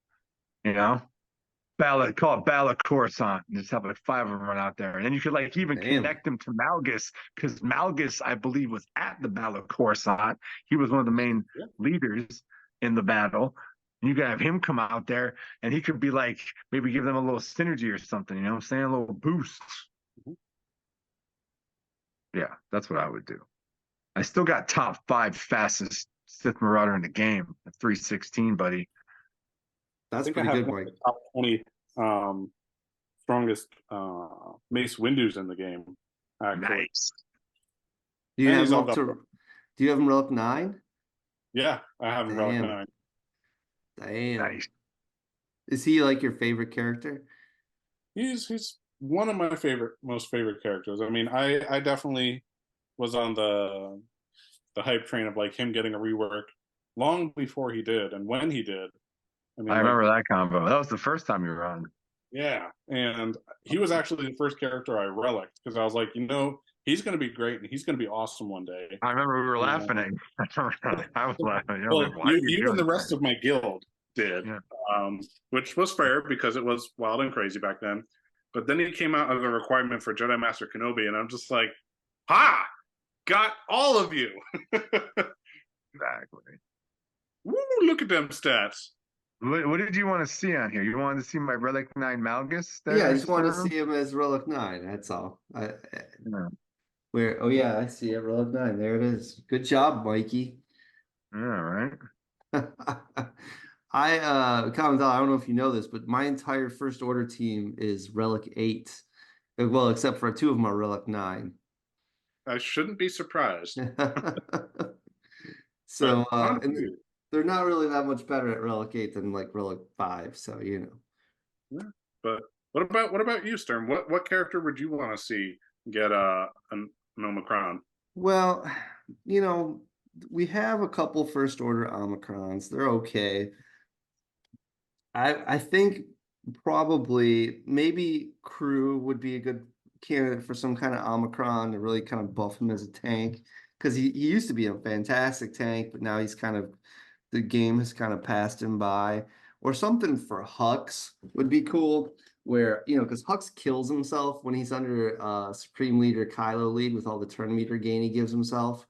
bah. Call it Battle of Coruscant, and just have like 5 of them run out there, and then you could like even connect them to Malgus, because Malgus, I believe, was at the Battle of Coruscant. He was one of the main leaders in the battle. And you could have him come out there, and he could be like, maybe give them a little synergy or something. You know what I'm saying? A little boost. Yeah, that's what I would do. I still got top 5 fastest Sith Marauder in the game at 316, buddy. That's I think pretty I have good, one of Mike. the top 20 strongest Mace Windows in the game. Actually. Nice. Do you And have he's all him up got- to? Do you have him Relic 9? Yeah, I have him Relic Damn. 9. Damn. Nice. Is he like your favorite character? He's one of my most favorite characters. I mean, I definitely was on the hype train of like him getting a rework long before he did, and when he did. I mean, I remember that combo. That was the first time you were on. Yeah, and he was actually the first character I relicked because I was like, he's going to be great and he's going to be awesome one day. I remember we were laughing at you. I was laughing. Well, Like, why are you and the doing rest that? of my guild, did, Yeah. which was fair because it was wild and crazy back then. But then he came out as a requirement for Jedi Master Kenobi, and I'm just like, ha! Got all of you. Exactly. Woo, look at them stats. What did you want to see on here? You wanted to see my Relic 9 Malgus? Yeah, I just wanted to see him as Relic 9. That's all. Yeah. Where? Oh yeah, I see it. Relic 9. There it is. Good job, Mikey. Yeah, right. CommanDollar, I don't know if you know this, but my entire First Order team is Relic 8. Well, except for 2 of them are Relic 9. I shouldn't be surprised. So, But, and they're not really that much better at Relic 8 than like Relic 5. So, you know. yeah. But what about you, Sturm? What character would you want to see get an Omicron? Well, you know, we have a couple First Order Omicrons. They're okay. I think probably maybe Crew would be a good candidate for some kind of Omicron to really kind of buff him as a tank, because he used to be a fantastic tank, but now he's kind of, the game has kind of passed him by. Or something for Hux would be cool, where, you know, because Hux kills himself when he's under Supreme Leader Kylo lead with all the turn meter gain he gives himself.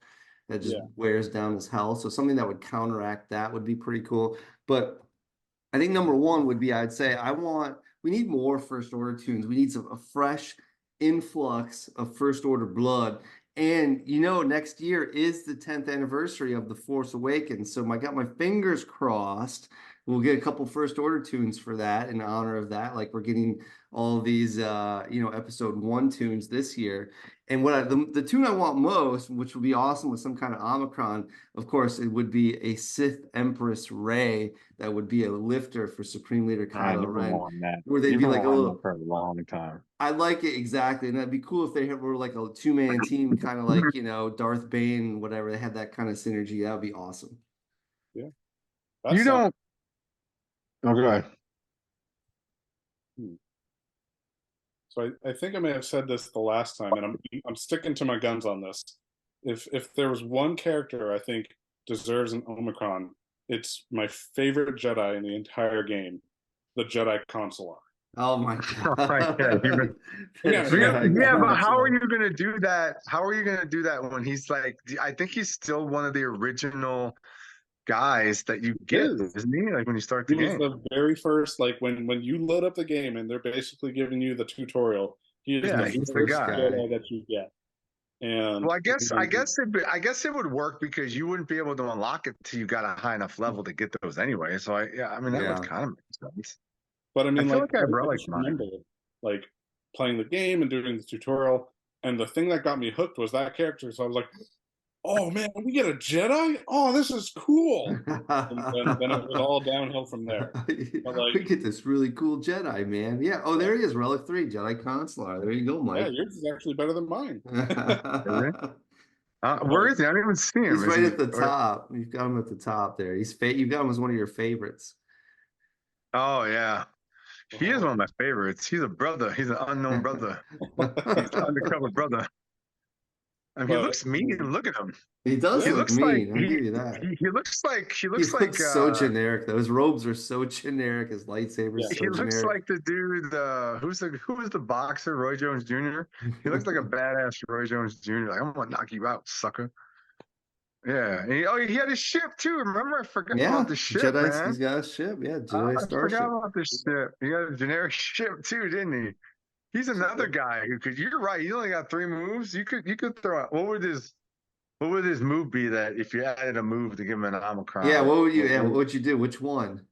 That just wears down his health. So something that would counteract that would be pretty cool. But I think number one would be, I'd say, we need more First Order tunes. We need a fresh influx of First Order blood. And, you know, next year is the 10th anniversary of The Force Awakens. So I got my fingers crossed. We'll get a couple First Order tunes for that in honor of that. Like we're getting all these, episode 1 tunes this year. And the tune I want most, which would be awesome with some kind of Omicron, of course, it would be a Sith Empress Rey that would be a lifter for Supreme Leader Kylo Ren. Where they'd be like, oh, for a long time. I like it exactly, and that'd be cool if they were like a 2-man team, kind of like, you know, Darth Bane, whatever. They had that kind of synergy. That would be awesome. Yeah, You don't. Oh, go ahead. So I think I may have said this the last time, and I'm sticking to my guns on this. If there was one character I think deserves an Omicron, it's my favorite Jedi in the entire game, the Jedi Consular. Oh my god! Yeah, but how are you gonna do that? How are you gonna do that when he's like? I think he's still one of the original guys that you get, isn't he? Like when you start the game. The very first, like when you load up the game and they're basically giving you the tutorial. He's the guy Jedi that you get. And well, I guess it would work because you wouldn't be able to unlock it till you got a high enough level to get those anyway. So that would kind of make sense. But I mean, I feel like I remember like playing the game and doing the tutorial, and the thing that got me hooked was that character. So I was like, "Oh man, we get a Jedi! Oh, this is cool!" And then it was all downhill from there. But we get this really cool Jedi, man. Yeah. Oh, there he is, Relic 3, Jedi Consular. There you go, Mike. Yeah, yours is actually better than mine. Where is he? I didn't even see him. He's right at the top. You've got him at the top there. You've got him as one of your favorites. Oh yeah. He is one of my favorites. He's a brother. He's an unknown brother. He's an undercover brother. I mean, he looks mean. Look at him. He does look mean. I'll give you that. He looks like so generic. Those robes are so generic. His lightsabers. Yeah. He looks like the dude. Who was the boxer? Roy Jones Jr. He looks like a badass Roy Jones Jr. Like I'm gonna knock you out, sucker. Yeah. And he had his ship too. Remember, I forgot about the ship. Man. He's got a ship. Yeah, Jedi Starship. I forgot about the ship. He got a generic ship too, didn't he? He's another guy who could. You're right. He only got 3 moves. You could throw out. What would his move be that if you added a move to give him an Omicron? Yeah. What would you do? Which one?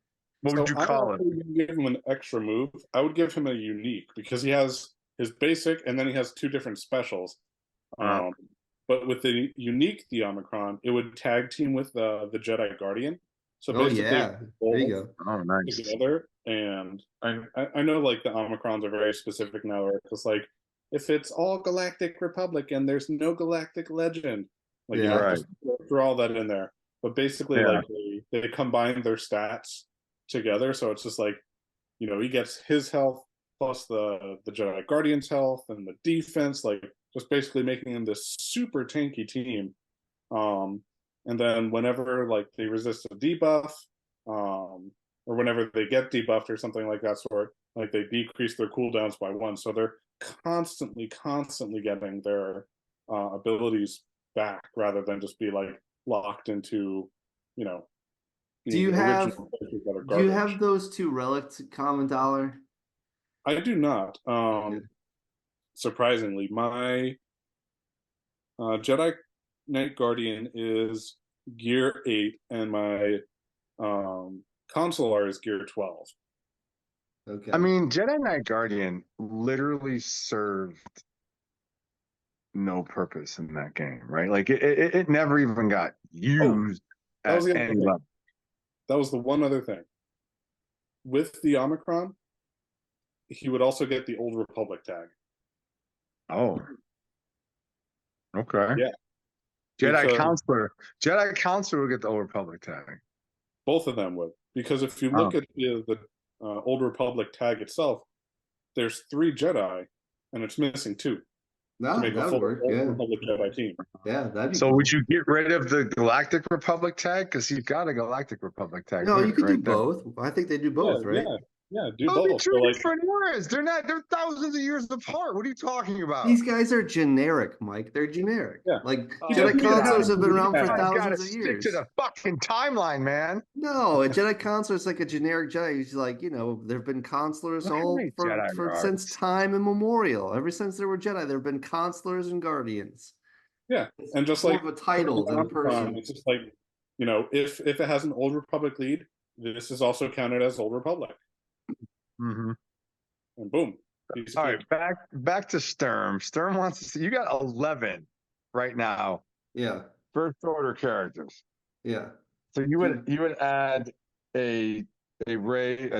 What would you call it? I would give him an extra move. I would give him a unique because he has his basic and then he has 2 different specials. But with the unique, the Omicron, it would tag team with the Jedi Guardian. So basically, there you go. Oh, nice. Together, and I know like the Omicrons are very specific now. Where it's like if it's all Galactic Republic and there's no Galactic Legend, like just throw all that in there. But basically, like they combine their stats together, so it's just like he gets his health plus the Jedi Guardian's health and the defense, like just basically making him this super tanky team. And then whenever like they resist a debuff, or whenever they get debuffed or something like that sort, like they decrease their cooldowns by 1. So they're constantly getting their abilities back rather than just be like locked into, you know, Do you the have original characters that are do you garbage. have those two relics at CommanDollar? I do not. Okay. Surprisingly, my Jedi Knight Guardian is gear 8, and my Consular is gear 12. Okay. I mean, Jedi Knight Guardian literally served no purpose in that game, right? Like it never even got used That was at the other any thing. level. That was the one other thing. With the Omicron, he would also get the Old Republic tag. Oh, okay. Yeah. Jedi Because Counselor will get the Old Republic tag. both of them would. Because if you look at the Old Republic tag itself, there's 3 Jedi, and it's missing 2 to No, make a that would full work. Old Yeah. Republic Jedi team. Yeah, that'd be So cool. would you get rid of the Galactic Republic tag? Because he's got a Galactic Republic tag. No, with you it could do right there. both. I think they do both, right? Do They'll be both. two So like, different eras. They're thousands of years apart. What are you talking about? These guys are generic, Mike. They're generic. Yeah. Like Yeah, Jedi you Counselors have- have been around for you guys Gotta thousands of stick years. to the fucking timeline, man. No, a Jedi Counselor is like a generic Jedi. He's like, there have been counselors Look how all many Jedi for there are. since time immemorial. Ever since there were Jedi, there have been counselors and guardians. Yeah, and just More like of a title than a person. it's just like, if it has an Old Republic lead, this is also counted as Old Republic, Mm-hmm. and boom. All right, back to Sturm. Sturm wants to see you got 11 right now. Yeah, First order characters. yeah. So you would add a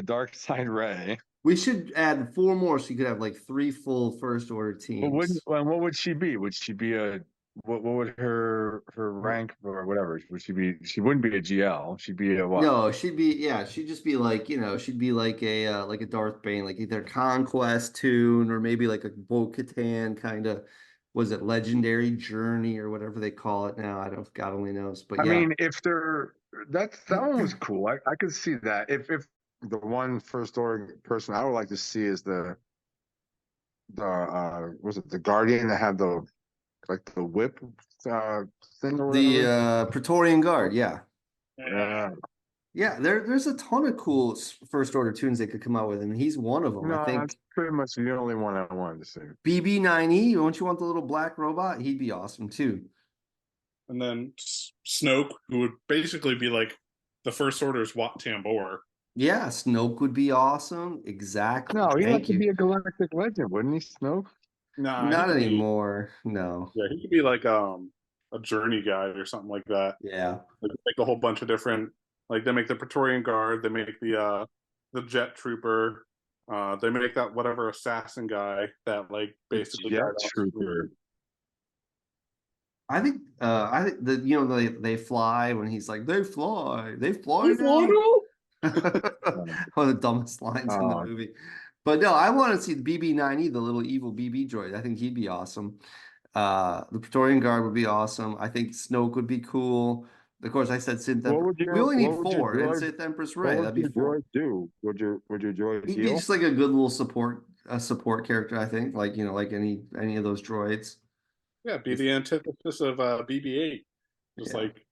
dark side Ray. We should add 4 more so you could have like 3 full first order teams. What would she be? Would she be what would her rank or whatever? She wouldn't be a GL. She'd be a what? No, she'd just be like, she'd be like a Darth Bane, like either Conquest Tune or maybe like a Bo-Katan kind of, was it Legendary Journey or whatever they call it now? I don't, God only knows. But I yeah. mean, if that one was cool. I could see that. If the one first order person I would like to see is the was it the Guardian that had the whip thing or whatever? The Praetorian Guard, yeah. Yeah. Yeah, there's a ton of cool first order tunes they could come out with, and he's one of them. No, I think that's pretty much the only one I wanted to see. BB9E, don't you want the little black robot? He'd be awesome too. And then Snoke, who would basically be like the First Order's Wat Tambor. Yeah, Snoke would be awesome. Exactly. No, he'd have Thank to you. be a galactic legend, wouldn't he, Snoke? Nah, Not anymore. No. Yeah, he could be like a journey guide or something like that. Yeah. Like make a whole bunch of different. Like they make the Praetorian Guard, they make the Jet Trooper, they make that whatever assassin guy that like basically Jet died off Trooper. I think the they fly when he's like, they fly screen. now. One of the dumbest lines in the movie. But no, I want to see the BB9E, the little evil BB droid. I think he'd be awesome. The Praetorian Guard would be awesome. I think Snoke would be cool. Of course, I said Sith Empress. We only need 4. And Sith Empress Ray. That'd be 4. Droid do? Would your droid He'd be heal? just like a good little support character, I think. Like, like any of those droids. Yeah, be the antithesis of BB-8. Just Yeah. like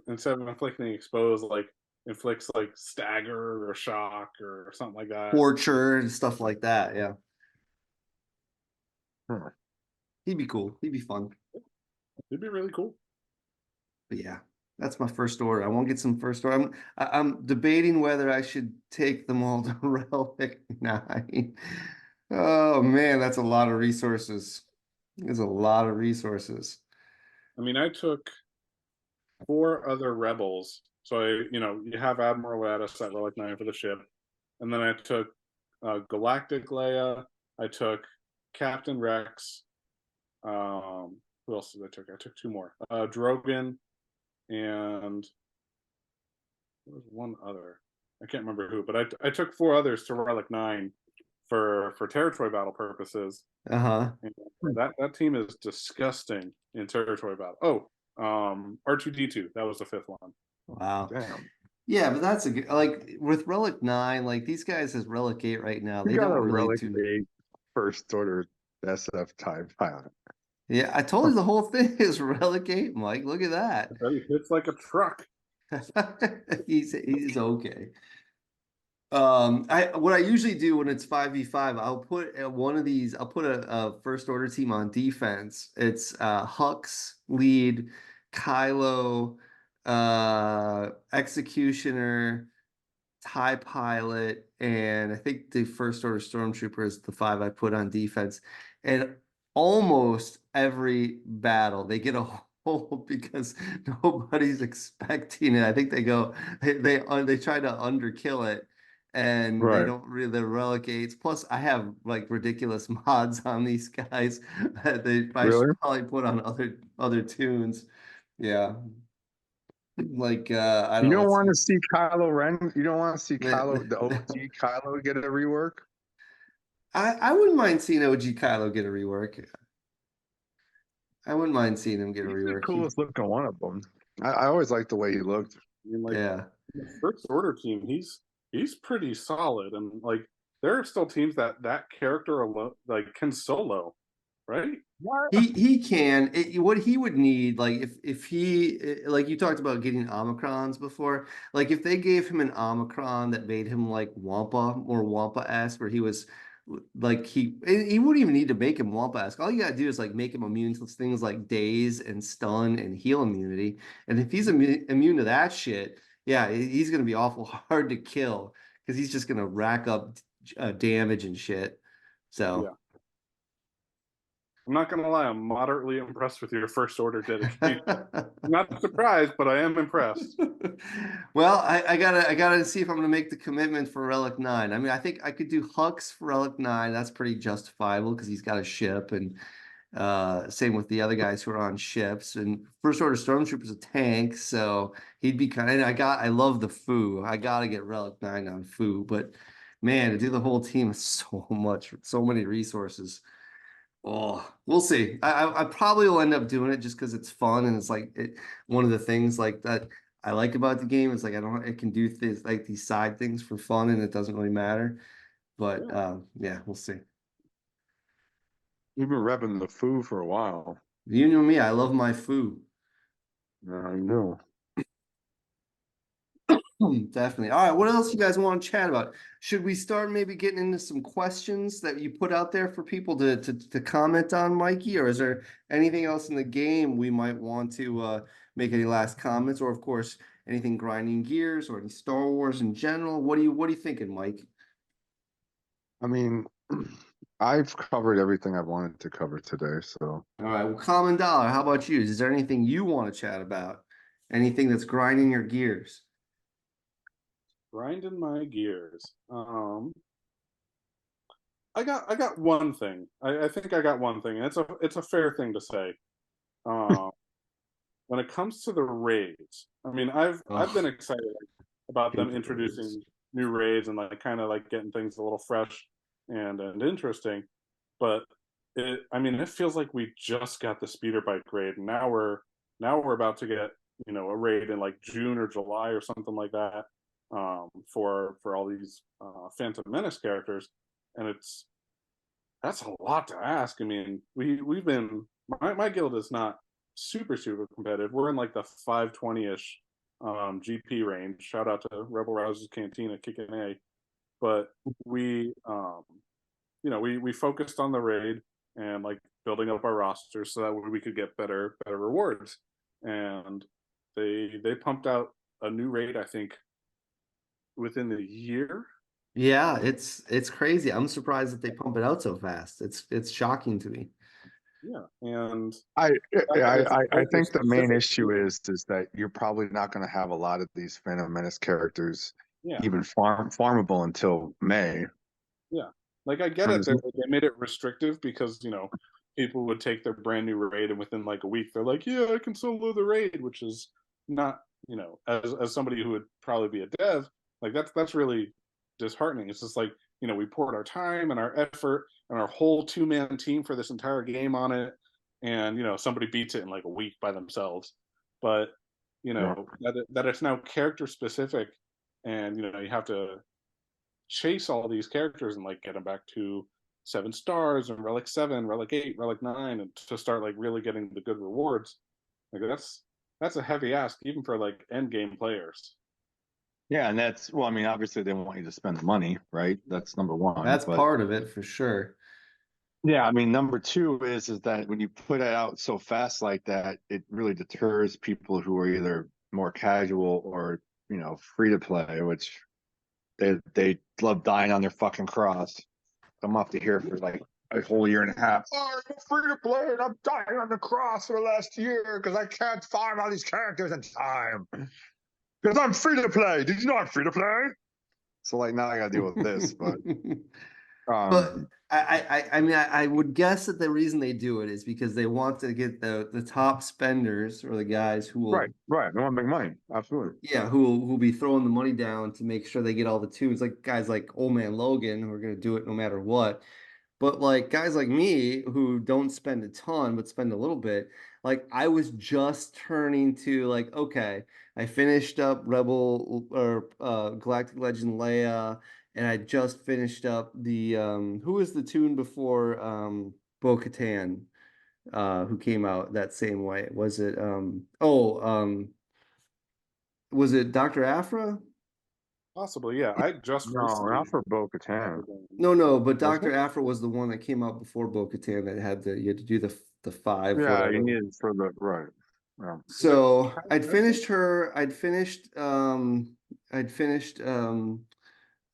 instead of inflicting expose, like inflicts like stagger or shock or something like that. Torture and stuff like that. Yeah. Huh. He'd be cool. He'd be fun. It'd be really cool. But yeah, that's my first order. I won't get some first order. I'm debating whether I should take them all to Relic 9. Oh man, that's a lot of resources. There's a lot of resources. I mean, I took 4 other rebels. So you have Admiral Addis at Relic 9 for the ship. And then I took Galactic Leia. I took Captain Rex. Who else did I took? I took 2 more. Drogon and there was one other. I can't remember who, but I took 4 others to Relic 9 for territory battle purposes. Uh-huh. And that team is disgusting in territory battle. Oh, R2D2, that was the 5th one. Wow. Damn. Yeah, but that's a good, like with Relic 9, like these guys as Relic 8 right now, You they got don't a really Relic do. 8 first order SF type pilot. Yeah, I told you the whole thing is Relic 8, Mike. Look at that. But he hits like a truck. He's okay. What I usually do when it's 5v5, I'll put one of these, I'll put a first order team on defense. It's Hux, lead, Kylo, Executioner, TIE Pilot, and I think the first order Stormtrooper is the 5 I put on defense. And almost every battle they get a hole because nobody's expecting it. I think they try to underkill it and they Right. don't really the relegates. Plus, I have like ridiculous mods on these guys that I should Really? probably put on other tunes. Yeah. Like I You don't know, don't let's want see. to see Kylo Ren? You don't want to see Kylo, the OG Kylo, get a rework? I wouldn't mind seeing OG Kylo get a rework. I wouldn't mind seeing him get a He's the rework. coolest looking one of them. I always liked the way he looked. I mean, like Yeah. the first order team, he's pretty solid, and like there are still teams that character alone like can solo, right? He can what he would need like if he like you talked about getting Omicrons before, like if they gave him an Omicron that made him like Wampa, more Wampa-esque, where he was like he wouldn't even need to make him Wampa-esque. All you gotta do is like make him immune to things like daze and stun and heal immunity, and if he's immune to that shit, yeah, he's gonna be awful hard to kill because he's just gonna rack up damage and shit. So Yeah. I'm not gonna lie, I'm moderately impressed with your first order dedication. I'm not surprised, but I am impressed. Well, I gotta see if I'm gonna make the commitment for Relic 9. I mean, I think I could do Hux for Relic 9. That's pretty justifiable because he's got a ship, and same with the other guys who are on ships. And First Order Stormtrooper's a tank, so he'd be kind of. I love the Foo. I gotta get Relic 9 on Foo, but man, to do the whole team is so many resources. Oh, we'll see. I probably will end up doing it just because it's fun and it's like one of the things like that I like about the game is like it can do things like these side things for fun and it doesn't really matter. But Yeah. yeah, we'll see. You've been repping the foo for a while. You know me, I love my food. I know. Definitely. All right, what else you guys want to chat about? Should we start maybe getting into some questions that you put out there for people to comment on, Mikey? Or is there anything else in the game we might want to make any last comments? Or of course, anything grinding gears or any Star Wars in general? What are you thinking, Mike? I mean, I've covered everything I wanted to cover today, so All right, well, CommanDollar, how about you? Is there anything you want to chat about? Anything that's grinding your gears? Grinding my gears. I got one thing. I think I got one thing, and it's a fair thing to say. Um, when it comes to the raids, I mean, I've been Oh, excited about them hate the raids. introducing new raids and like kind of like getting things a little fresh and interesting. But I mean, it feels like we just got the speeder bike raid, and now we're about to get a raid in like June or July or something like that for all these Phantom Menace characters, and that's a lot to ask. I mean, we've been my guild is not super competitive. We're in like the 520-ish GP range. Shout out to Rebel Rouse's Cantina kicking A. But we we focused on the raid and like building up our rosters so that way we could get better rewards. And they pumped out a new raid, I think, within the year. yeah, it's crazy. I'm surprised that they pump it out so fast. It's shocking to me. Yeah. And I the fact that it's I character think the main specific. issue is that you're probably not going to have a lot of these Phantom Menace characters Yeah. even farmable until May. Yeah. Like I get it. They made it restrictive because, people would take their brand new raid and within like a week they're like, yeah, I can solo the raid, which is not, as somebody who would probably be a dev, like that's really disheartening. It's just like, we poured our time and our effort and our whole 2-man team for this entire game on it, and somebody beats it in like a week by themselves. But you know, that it's now character specific, and you know you have to chase all these characters and like get them back to 7 stars and relic 7, relic 8, relic 9, and to start like really getting the good rewards. Like that's a heavy ask even for like end game players. Yeah, and that's well, I mean, obviously they want you to spend the money, right? That's number one. That's But part of it for sure. yeah, I mean, number two is that when you put it out so fast like that, it really deters people who are either more casual or, you know, free to play, which they love dying on their fucking cross. I'm off to here for like a whole year and a half. Oh, I'm free to play and I'm dying on the cross for the last year because I can't farm all these characters in time. Because I'm free to play. Did you know I'm free to play? So like now I gotta deal with this, but But I mean, I would guess that the reason they do it is because they want to get the top spenders or the guys who will, right. They want to make money. Absolutely. yeah, who'll be throwing the money down to make sure they get all the tunes. Like guys like Old Man Logan who are going to do it no matter what. But like guys like me who don't spend a ton but spend a little bit, like I was just turning to like, okay, I finished up Rebel or Galactic Legend Leia, and I just finished up the who was the tune before Bo-Katan, who came out that same way. Was it was it Dr. Afra? Possibly, yeah. I just No, recently not for Bo-Katan. No, but Was Dr. it? Afra was the one that came out before Bo-Katan that had you had to do the five, Yeah, whatever. you needed for the right. Yeah. So I'd finished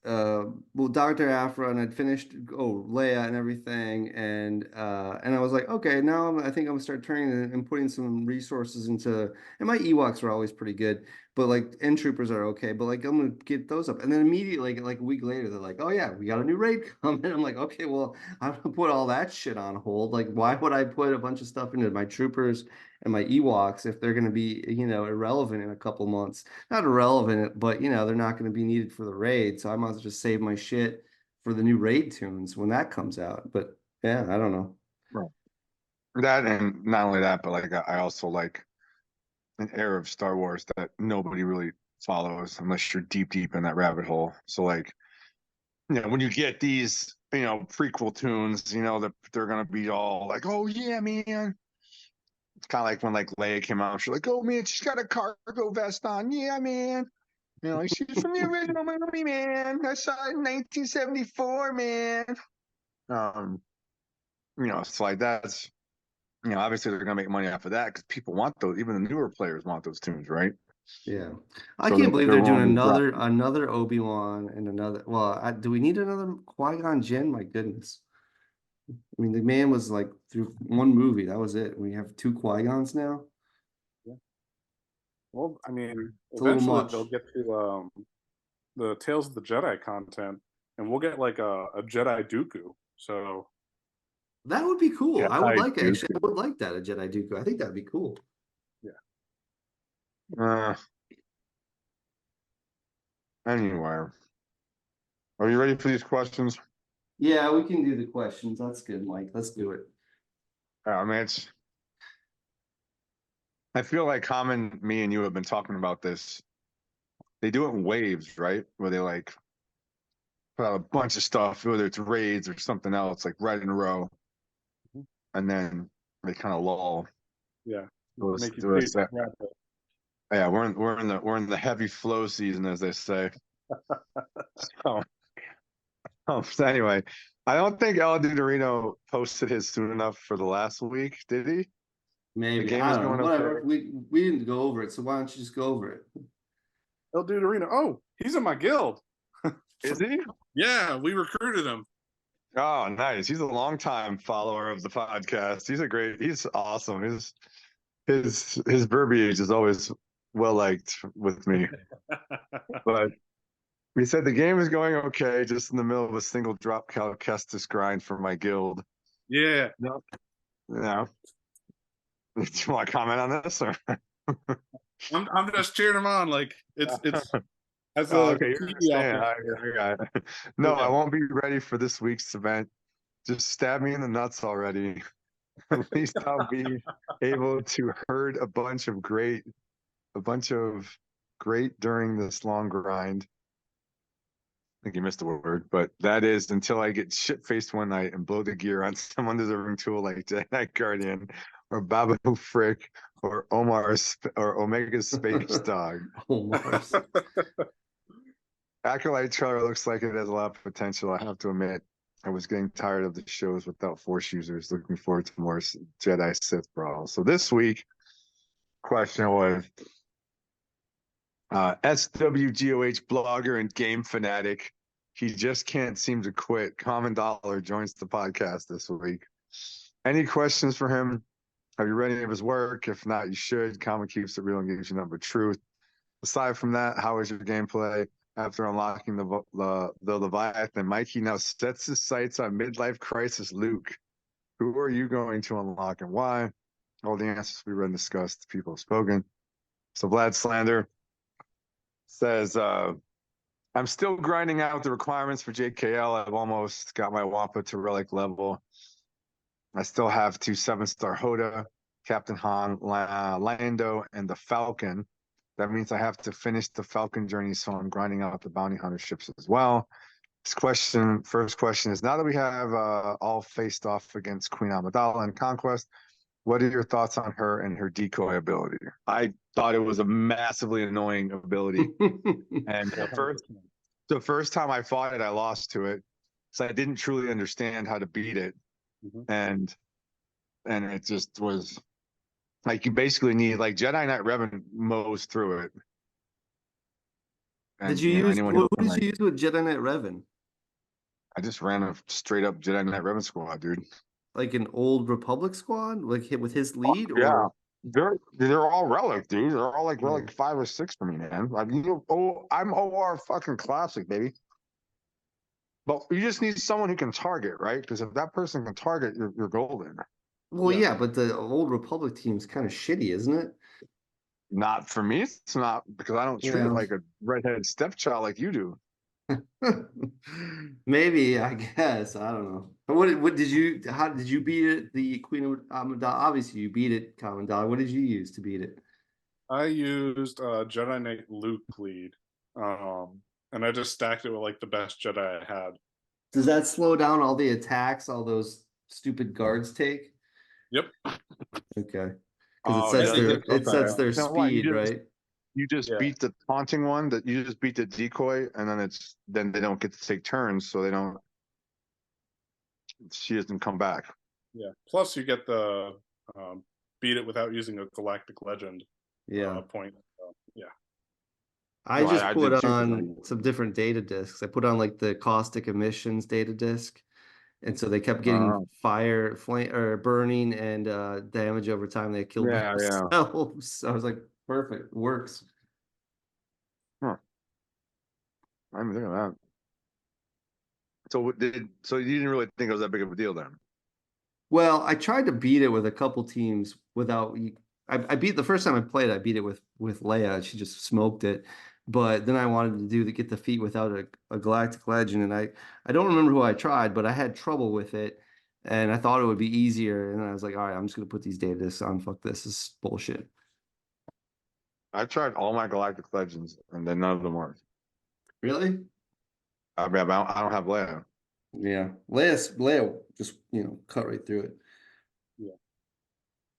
well, Dr. Afra, and I'd finished Leia and everything, and I was like, okay, now I think I'm gonna start turning and putting some resources into, and my Ewoks were always pretty good, but like N troopers are okay, but like I'm gonna get those up, and then immediately like a week later they're like, oh yeah, we got a new raid coming. I'm like, okay, well I'm gonna put all that shit on hold. Like, why would I put a bunch of stuff into my troopers and my Ewoks if they're gonna be, you know, irrelevant in a couple months? Not irrelevant, but you know, they're not going to be needed for the raid. So I might as well just save my shit for the new raid tunes when that comes out. But yeah, I don't know. Right. That and not only that, but like I also like an era of Star Wars that nobody really follows unless you're deep in that rabbit hole. So like, you know, when you get these, you know, prequel tunes, you know, that they're gonna be all like, oh yeah, man. It's kind of like when like Leia came out, she's like, oh man, she's got a cargo vest on. Yeah, man. You know, like she's from the original movie, man. I saw it in 1974, man. Um, you know, it's like that's, you know, obviously they're gonna make money off of that because people want those. Even the newer players want those tunes, right? Yeah, I So can't believe they're they're doing willing to drop. another Obi-Wan and another. Well, do we need another Qui-Gon Jinn? My goodness. I mean, the man was like through one movie. That was it. We have two Qui-Gons now. Yeah. Well, I mean, It's a little eventually much. they'll get to the Tales of the Jedi content, and we'll get like a Jedi Dooku. So That would be cool. I would Jedi like actually. I Dooku. would like that, a Jedi Dooku. I think that'd be cool. yeah, Uh, anyway, are you ready for these questions? Yeah, we can do the questions. That's good, Mike. Let's do it. I mean, it's. I feel like Common, me and you have been talking about this. They do it in waves, right? Where they like put out a bunch of stuff, whether it's raids or something else, like right in a row, and then they kind of lull. yeah. Make you Do take us that. a breath. Yeah, we're in the heavy flow season, as they say. So, so anyway, I don't think El Dorino posted his soon enough for the last week, did he? The Maybe. game I is don't know. going Whatever. okay. We didn't go over it, so why don't you just go over it? El Deuterino. Oh, he's in my guild. Is he? Yeah, we recruited him. Oh, nice. He's a longtime follower of the podcast. He's awesome. His verbiage is always well liked with me. But he said the game is going okay, just in the middle of a single drop Cal Kestis grind for my guild. Yeah. No. No. Do you want to comment on this or? I'm just cheering him on. Like it's as a Okay, you TV understand. officer. I got it. No, Yeah. I won't be ready for this week's event. Just stab me in the nuts already. At least I'll be able to herd a bunch of great a bunch of great during this long grind. I think you missed the word, but that is until I get shit faced one night and blow the gear on some undeserving tool like Jedi Guardian or Babu Frick or or Omega's Space Dog. Omar's. Acolyte trailer looks like it has a lot of potential. I have to admit, I was getting tired of the shows without Force users. Looking forward to more Jedi Sith brawl. So this week, question was SWGOH blogger and game fanatic. He just can't seem to quit. CommanDollar joins the podcast this week. Any questions for him? Have you read any of his work? If not, you should. Common keeps it real and gives you nothing but truth. Aside from that, how is your gameplay? After unlocking the Leviathan, Mikey now sets his sights on midlife crisis Luke. Who are you going to unlock and why? All the answers we read and discussed, people have spoken. So Vlad Slander says, I'm still grinding out the requirements for JKL. I've almost got my Wampa to relic level. I still have 2 7-star Hoda, Captain Han, Lando, and the Falcon. That means I have to finish the Falcon journey, so I'm grinding out the bounty hunter ships as well. First question is, now that we have all faced off against Queen Amidala in Conquest, what are your thoughts on her and her decoy ability? I thought it was a massively annoying ability. And the first time I fought it, I lost to it. So I didn't truly understand how to beat it. And it just was like, you basically need, like, Jedi Knight Revan mows through it. And, Did you use anyone who did you use with Jedi Knight Revan? I just ran a straight up Jedi Knight Revan squad, dude. Like an old Republic squad, like with his lead, Yeah. or They're all relic, dude. They're all like relic 5 or 6 for me, man. Like, I'm OR fucking classic, baby. But you just need someone who can target, right? Because if that person can target, you're golden. well, yeah, but the old Republic team's kind of shitty, isn't it? Not for me. It's not, because I don't treat it like a redheaded stepchild like you do. Maybe, I guess. I don't know. But how did you beat it? The Queen of Amidala? Obviously, you beat it, Commandant. What did you use to beat it? I used Jedi Knight Luke lead, and I just stacked it with like the best Jedi I had. Does that slow down all the attacks all those stupid guards take? Yep. Okay. Because it sets their speed, right? You just beat the taunting one, that you just beat the decoy, and then they don't get to take turns, so she doesn't come back. Yeah. Plus, you get the beat it without using a galactic legend point. So, yeah. I put on some different data discs. I put on like the caustic emissions data disc. And so they kept getting burning and damage over time. They killed themselves. So I was like, perfect, works. Huh. I didn't think of that. So you didn't really think it was that big of a deal then? Well, I tried to beat it with a couple teams without. I beat the first time I played. I beat it with Leia. She just smoked it. But then I wanted to get the feat without a galactic legend, and I don't remember who I tried, but I had trouble with it, and I thought it would be easier, and I was like, all right, I'm just gonna put these data discs on. Fuck this is bullshit. I tried all my galactic legends, and then none of them worked. Really? I mean, I don't have Leia. Yeah, Leia just cut right through it. Yeah,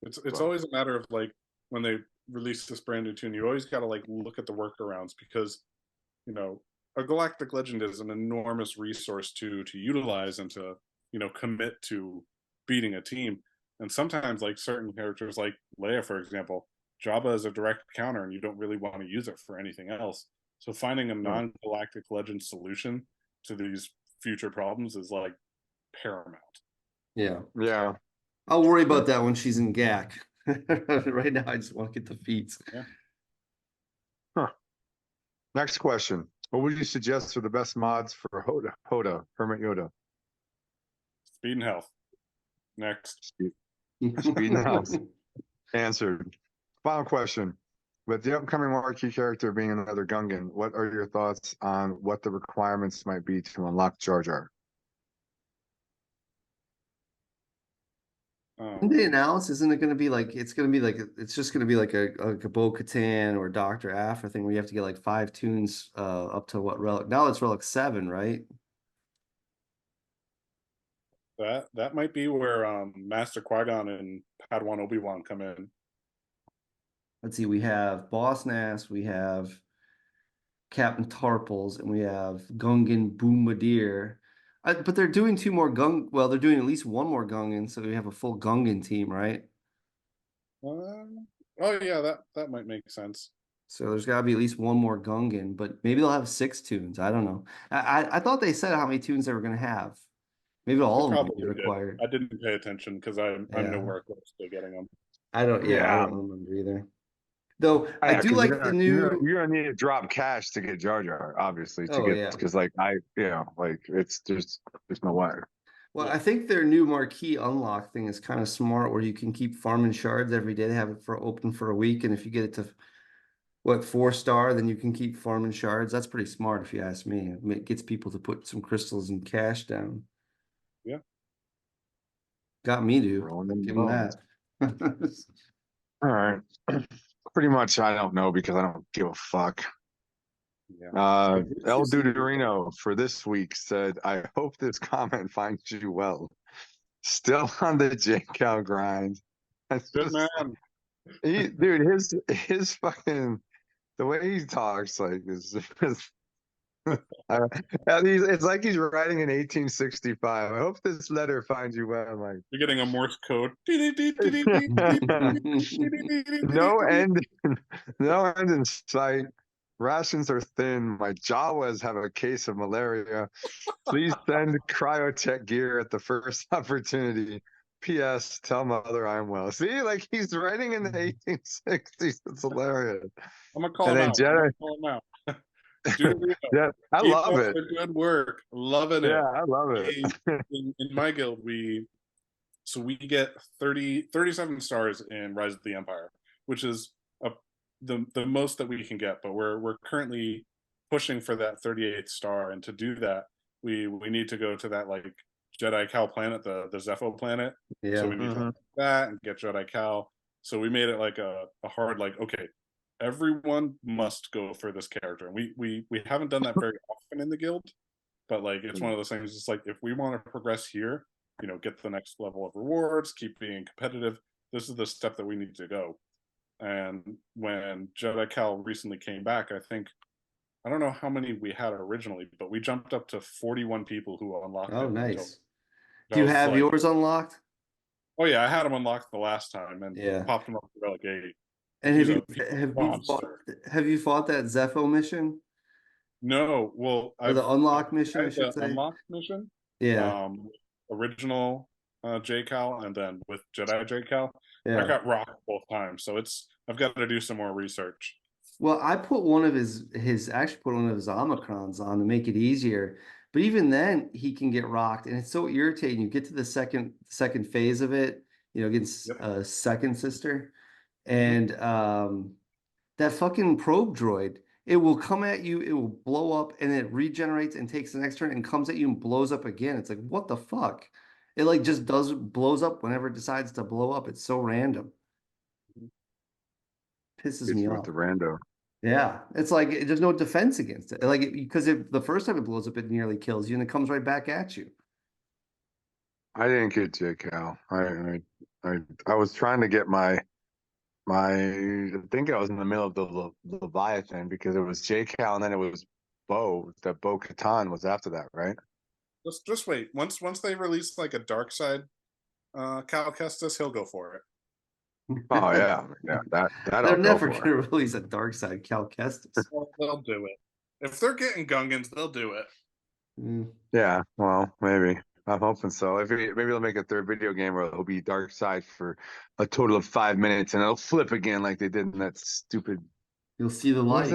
it's always a matter of like when they release this brand new tune, you always got to like look at the workarounds, because a galactic legend is an enormous resource to utilize and to commit to beating a team. And sometimes, like certain characters like Leia, for example, Jabba is a direct counter and you don't really want to use it for anything else. So finding a non-galactic legend solution to these future problems is like paramount. Yeah. I'll worry about that when she's in GAC. Right now, I just want to get the feats. Yeah. Next question. What would you suggest for the best mods for Hoda, Hermit Yoda? Speed and health. Next. Speed and health. Answered. Final question. With the upcoming marquee character being another Gungan, what are your thoughts on what the requirements might be to unlock Jar Jar? They announce, isn't it going to be like it's going to be like it's just going to be like a Bo Katan or Dr. Aphra thing where you have to get like 5 tunes up to what relic? Now it's relic 7, right? That might be where Master Qui-Gon and Padawan Obi-Wan come in. Let's see, we have Boss Nass, we have Captain Tarples, and we have Gungan Boomadier. But they're doing 2 more well, they're doing at least 1 more Gungan, so we have a full Gungan team, right? Oh yeah, that might make sense. So there's got to be at least 1 more Gungan, but maybe they'll have 6 tunes. I don't know. I thought they said how many tunes they were going to have. Maybe all of them would be required. I didn't pay attention because I'm nowhere close to getting them. I don't remember either. Though I do like the you're gonna need to drop cash to get Jar Jar, obviously, because like it's there's no way. Well, I think their new marquee unlock thing is kind of smart, where you can keep farming shards every day. They have it open for a week, and if you get it to 4-star, then you can keep farming shards. That's pretty smart, if you ask me. It gets people to put some crystals and cash down. Yeah, got me to give them that. All right. Pretty much, I don't know because I don't give a fuck. Yeah. El Duderino for this week said, "I hope this comment finds you well. Still on the J-Cal grind." Good man. Dude, his fucking the way he talks like is it's like he's writing in 1865. I hope this letter finds you well. Like you're getting a Morse code. No end in sight. Rations are thin. My Jawas have a case of malaria. Please send cryotech gear at the first opportunity. P.S. Tell mother I'm well. See, like he's writing in the 1860s. It's hilarious. I'm gonna call him out. Yeah, I love it. Good work, loving it. Yeah, I love it. in my guild, we get 37 stars in Rise of the Empire, which is the most that we can get. But we're currently pushing for that 38th star, and to do that, we need to go to that like Jedi Cal planet, the Zepho planet. Yeah. So we need to do that and get Jedi Cal. So we made it like a hard like okay. Everyone must go for this character. We haven't done that very often in the guild, but like it's one of those things. It's like if we want to progress here, get the next level of rewards, keep being competitive. This is the step that we need to go. And when Jedi Cal recently came back, I don't know how many we had originally, but we jumped up to 41 people who unlocked it. Oh, nice. Do you have yours unlocked? Oh yeah, I had them unlocked the last time and popped them up to Relic 80. And have you fought that Zepho mission? No, well, the unlock mission, I should say. Unlock mission. Yeah. Original J-Cal and then with Jedi J-Cal. Yeah. I got rocked both times, so I've got to do some more research. Well, I put one of his Omicrons on to make it easier, but even then he can get rocked, and it's so irritating. You get to the second phase of it, against second sister. And that fucking probe droid, it will come at you, it will blow up, and it regenerates and takes the next turn and comes at you and blows up again. It's like, what the fuck? It like just blows up whenever it decides to blow up. It's so random. Pisses me off. The rando. Yeah, it's like there's no defense against it. Like because the first time it blows up, it nearly kills you, and it comes right back at you. I didn't get J-Cal. I was trying to get I think I was in the middle of the Leviathan because it was J-Cal and then it was Bo Katan was after that, right? Just wait. Once they release like a dark side Cal Kestis, he'll go for it. Oh yeah. They're never gonna release a dark side Cal Kestis. Well, they'll do it. If they're getting Gungans, they'll do it. Yeah, well, maybe. I'm hoping so. Maybe they'll make a third video game where it'll be dark side for a total of 5 minutes, and it'll flip again like they did in that stupid. You'll see the light.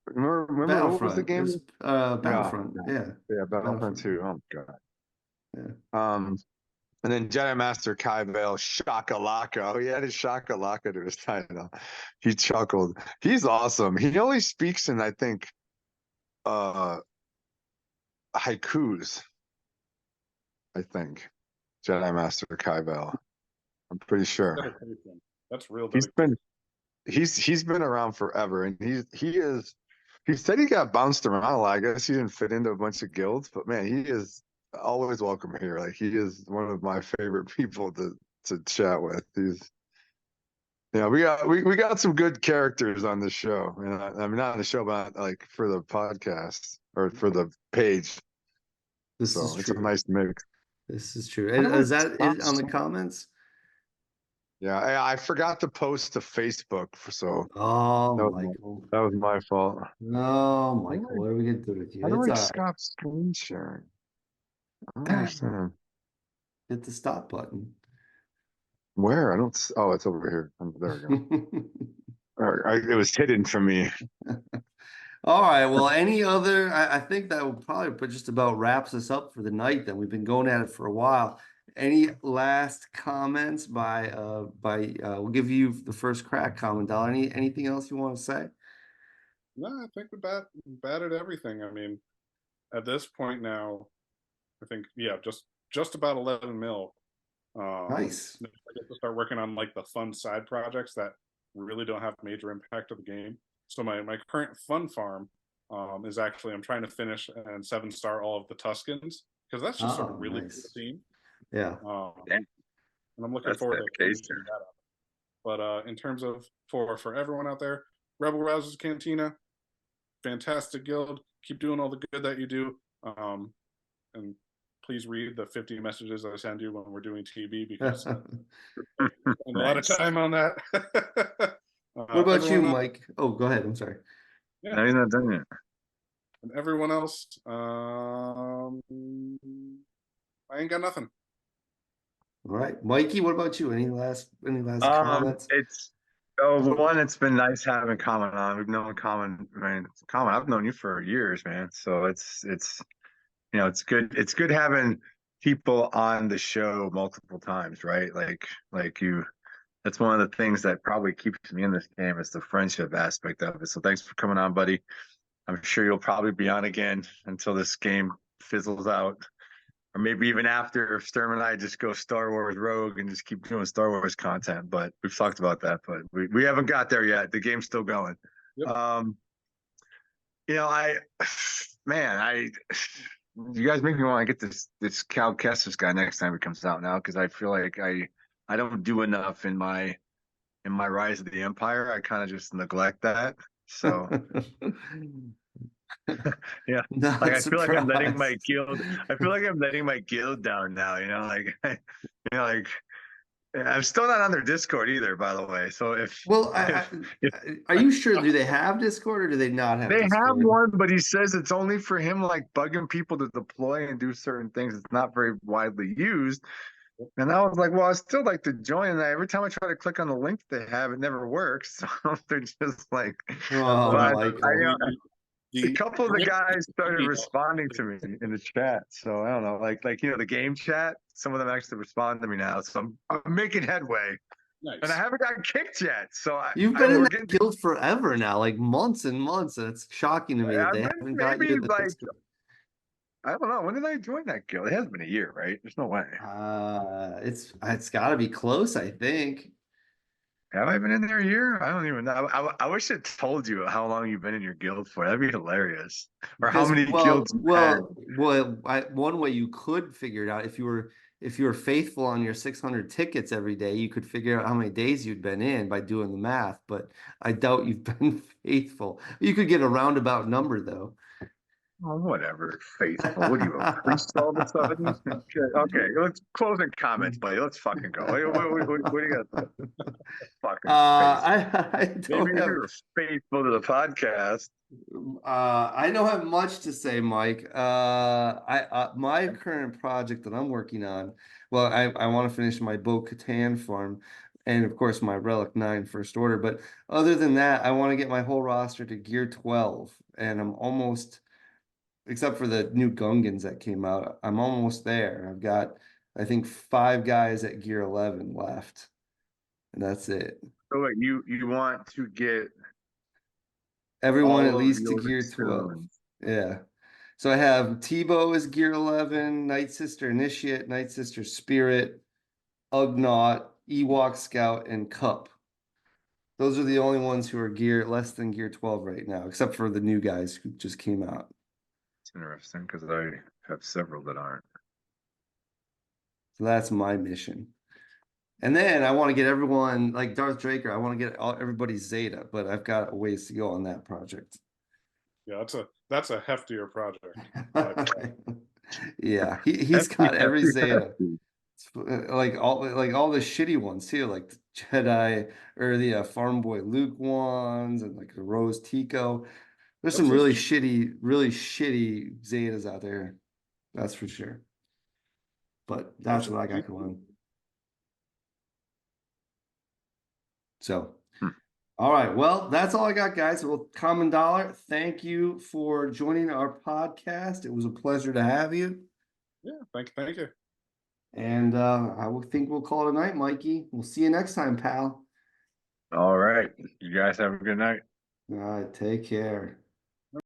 Remember what was the game? Battlefront. Yeah, Battlefront 2. Oh god. Yeah. And then Jedi Master Kai Bale Shakalaka. Oh, he had his Shakalaka to his title. He chuckled. He's awesome. He only speaks in, I think, haikus. I think. Jedi Master Kyvel. I'm pretty sure. Dedication. That's real He's dedication. been he's been around forever, and he said he got bounced around a lot. I guess he didn't fit into a bunch of guilds, but man, he is always welcome here. Like he is one of my favorite people to chat with. We got some good characters on the show, and I mean not on the show, but like for the podcast or for the page. This So is it's a true. nice mix. This is true. How do I Is that stop it on the saying- comments? Yeah, I forgot to post to Facebook, so Oh, that was Michael. that was my fault. No, Michael. What are we gonna do with you? How do It's I all right. stop screen sharing? I don't understand. Hit the stop button. Where? I don't. Oh, it's over here. There we go. It was hidden from me. All right. Well, any other? I think that will probably just about wraps us up for the night. Then we've been going at it for a while. Any last comments we'll give you the first crack, CommanDollar. Anything else you want to say? No, I think we batted everything. I mean, at this point now, I think just about 11 mil. Nice. I get to start working on like the fun side projects that really don't have major impact to the game. So my current fun farm is actually I'm trying to finish and 7-star all of the Tuscans because that's just a really nice. cool team. Yeah. And I'm looking forward to finishing that up. But in terms of for everyone out there, Rebel Rousers Cantina, fantastic guild. Keep doing all the good that you do. And please read the 50 messages I send you when we're doing TB because I spend a lot of time on that. What about you, everyone else- Mike? Oh, go ahead. I'm sorry. Yeah. No, he's not done yet. And everyone else, I ain't got nothing. All right, Mikey. What about you? Any last comments? It's been nice having Common on. We've known Common, man. Common, I've known you for years, man. So it's it's good. It's good having people on the show multiple times, right? Like you. That's one of the things that probably keeps me in this game is the friendship aspect of it. So thanks for coming on, buddy. I'm sure you'll probably be on again until this game fizzles out. Or maybe even after if Sturm and I just go Star Wars Rogue and just keep doing Star Wars content. But we've talked about that, but we haven't got there yet. The game's still going. Yep. You guys make me want to get this Cal Kestis guy next time he comes out now because I feel like I don't do enough in my Rise of the Empire. I kind of just neglect that. So yeah, Not like I feel like I'm letting my surprised. guild. I feel like I'm letting my guild down now. Like I'm still not on their Discord either, by the way. So Well, if are you sure? Do they have Discord or do they not have they have Discord? one, but he says it's only for him, like bugging people to deploy and do certain things. It's not very widely used. And I was like, well, I still like to join. And every time I try to click on the link they have, it never works. So they're just like, Oh, but Michael. a couple of the guys started responding to me in the chat. So I don't know, like the game chat. Some of them actually respond to me now. So I'm making headway. Nice. And I haven't gotten kicked yet. So You've been in that guild forever now, like months and months, and it's shocking to me that they haven't got you in the Discord. I don't know. When did I join that guild? It hasn't been a year, right? There's no way. It's got to be close, I think. Have I been in there a year? I don't even know. I wish it told you how long you've been in your guild for. That'd be hilarious. Or how many guilds you had. One way you could figure it out if you were faithful on your 600 tickets every day, you could figure out how many days you'd been in by doing the math. But I doubt you've been faithful. You could get a roundabout number though. Oh, whatever. Faithful. What are you, a priest all of a sudden? Okay, let's close in comments, buddy. Let's fucking go. What do you got? Fucking I don't maybe have, you're faithful to the podcast. I don't have much to say, Mike. My current project that I'm working on, well, I want to finish my Bo-Katan farm, and of course my Relic 9 First Order. But other than that, I want to get my whole roster to Gear 12, and I'm almost, except for the new Gungans that came out, I'm almost there. I've got, I think, 5 guys at Gear 11 left, and that's it. So wait, you want to get Everyone all at of least to your Gear 12. stones. Yeah. So I have Tebow is gear 11, Night Sister Initiate, Night Sister Spirit, Ugnaught, Ewok Scout, and Cup. Those are the only ones who are gear less than gear 12 right now, except for the new guys who just came out. It's interesting because I have several that aren't. So that's my mission. And then I want to get everyone like Darth Draker. I want to get everybody's Zeta, but I've got a ways to go on that project. Yeah, that's a heftier project. Yeah, he's got every Zeta. Like all the shitty ones too, like the Jedi or the Farm Boy Luke ones, and like the Rose Tico. There's some really shitty Zetas out there. That's for sure. But that's what I got going on. So, all right. Well, that's all I got, guys. Well, CommanDollar, thank you for joining our podcast. It was a pleasure to have you. Yeah, thank you. And I think we'll call it a night, Mikey. We'll see you next time, pal. All right. You guys have a good night. All right. Take care.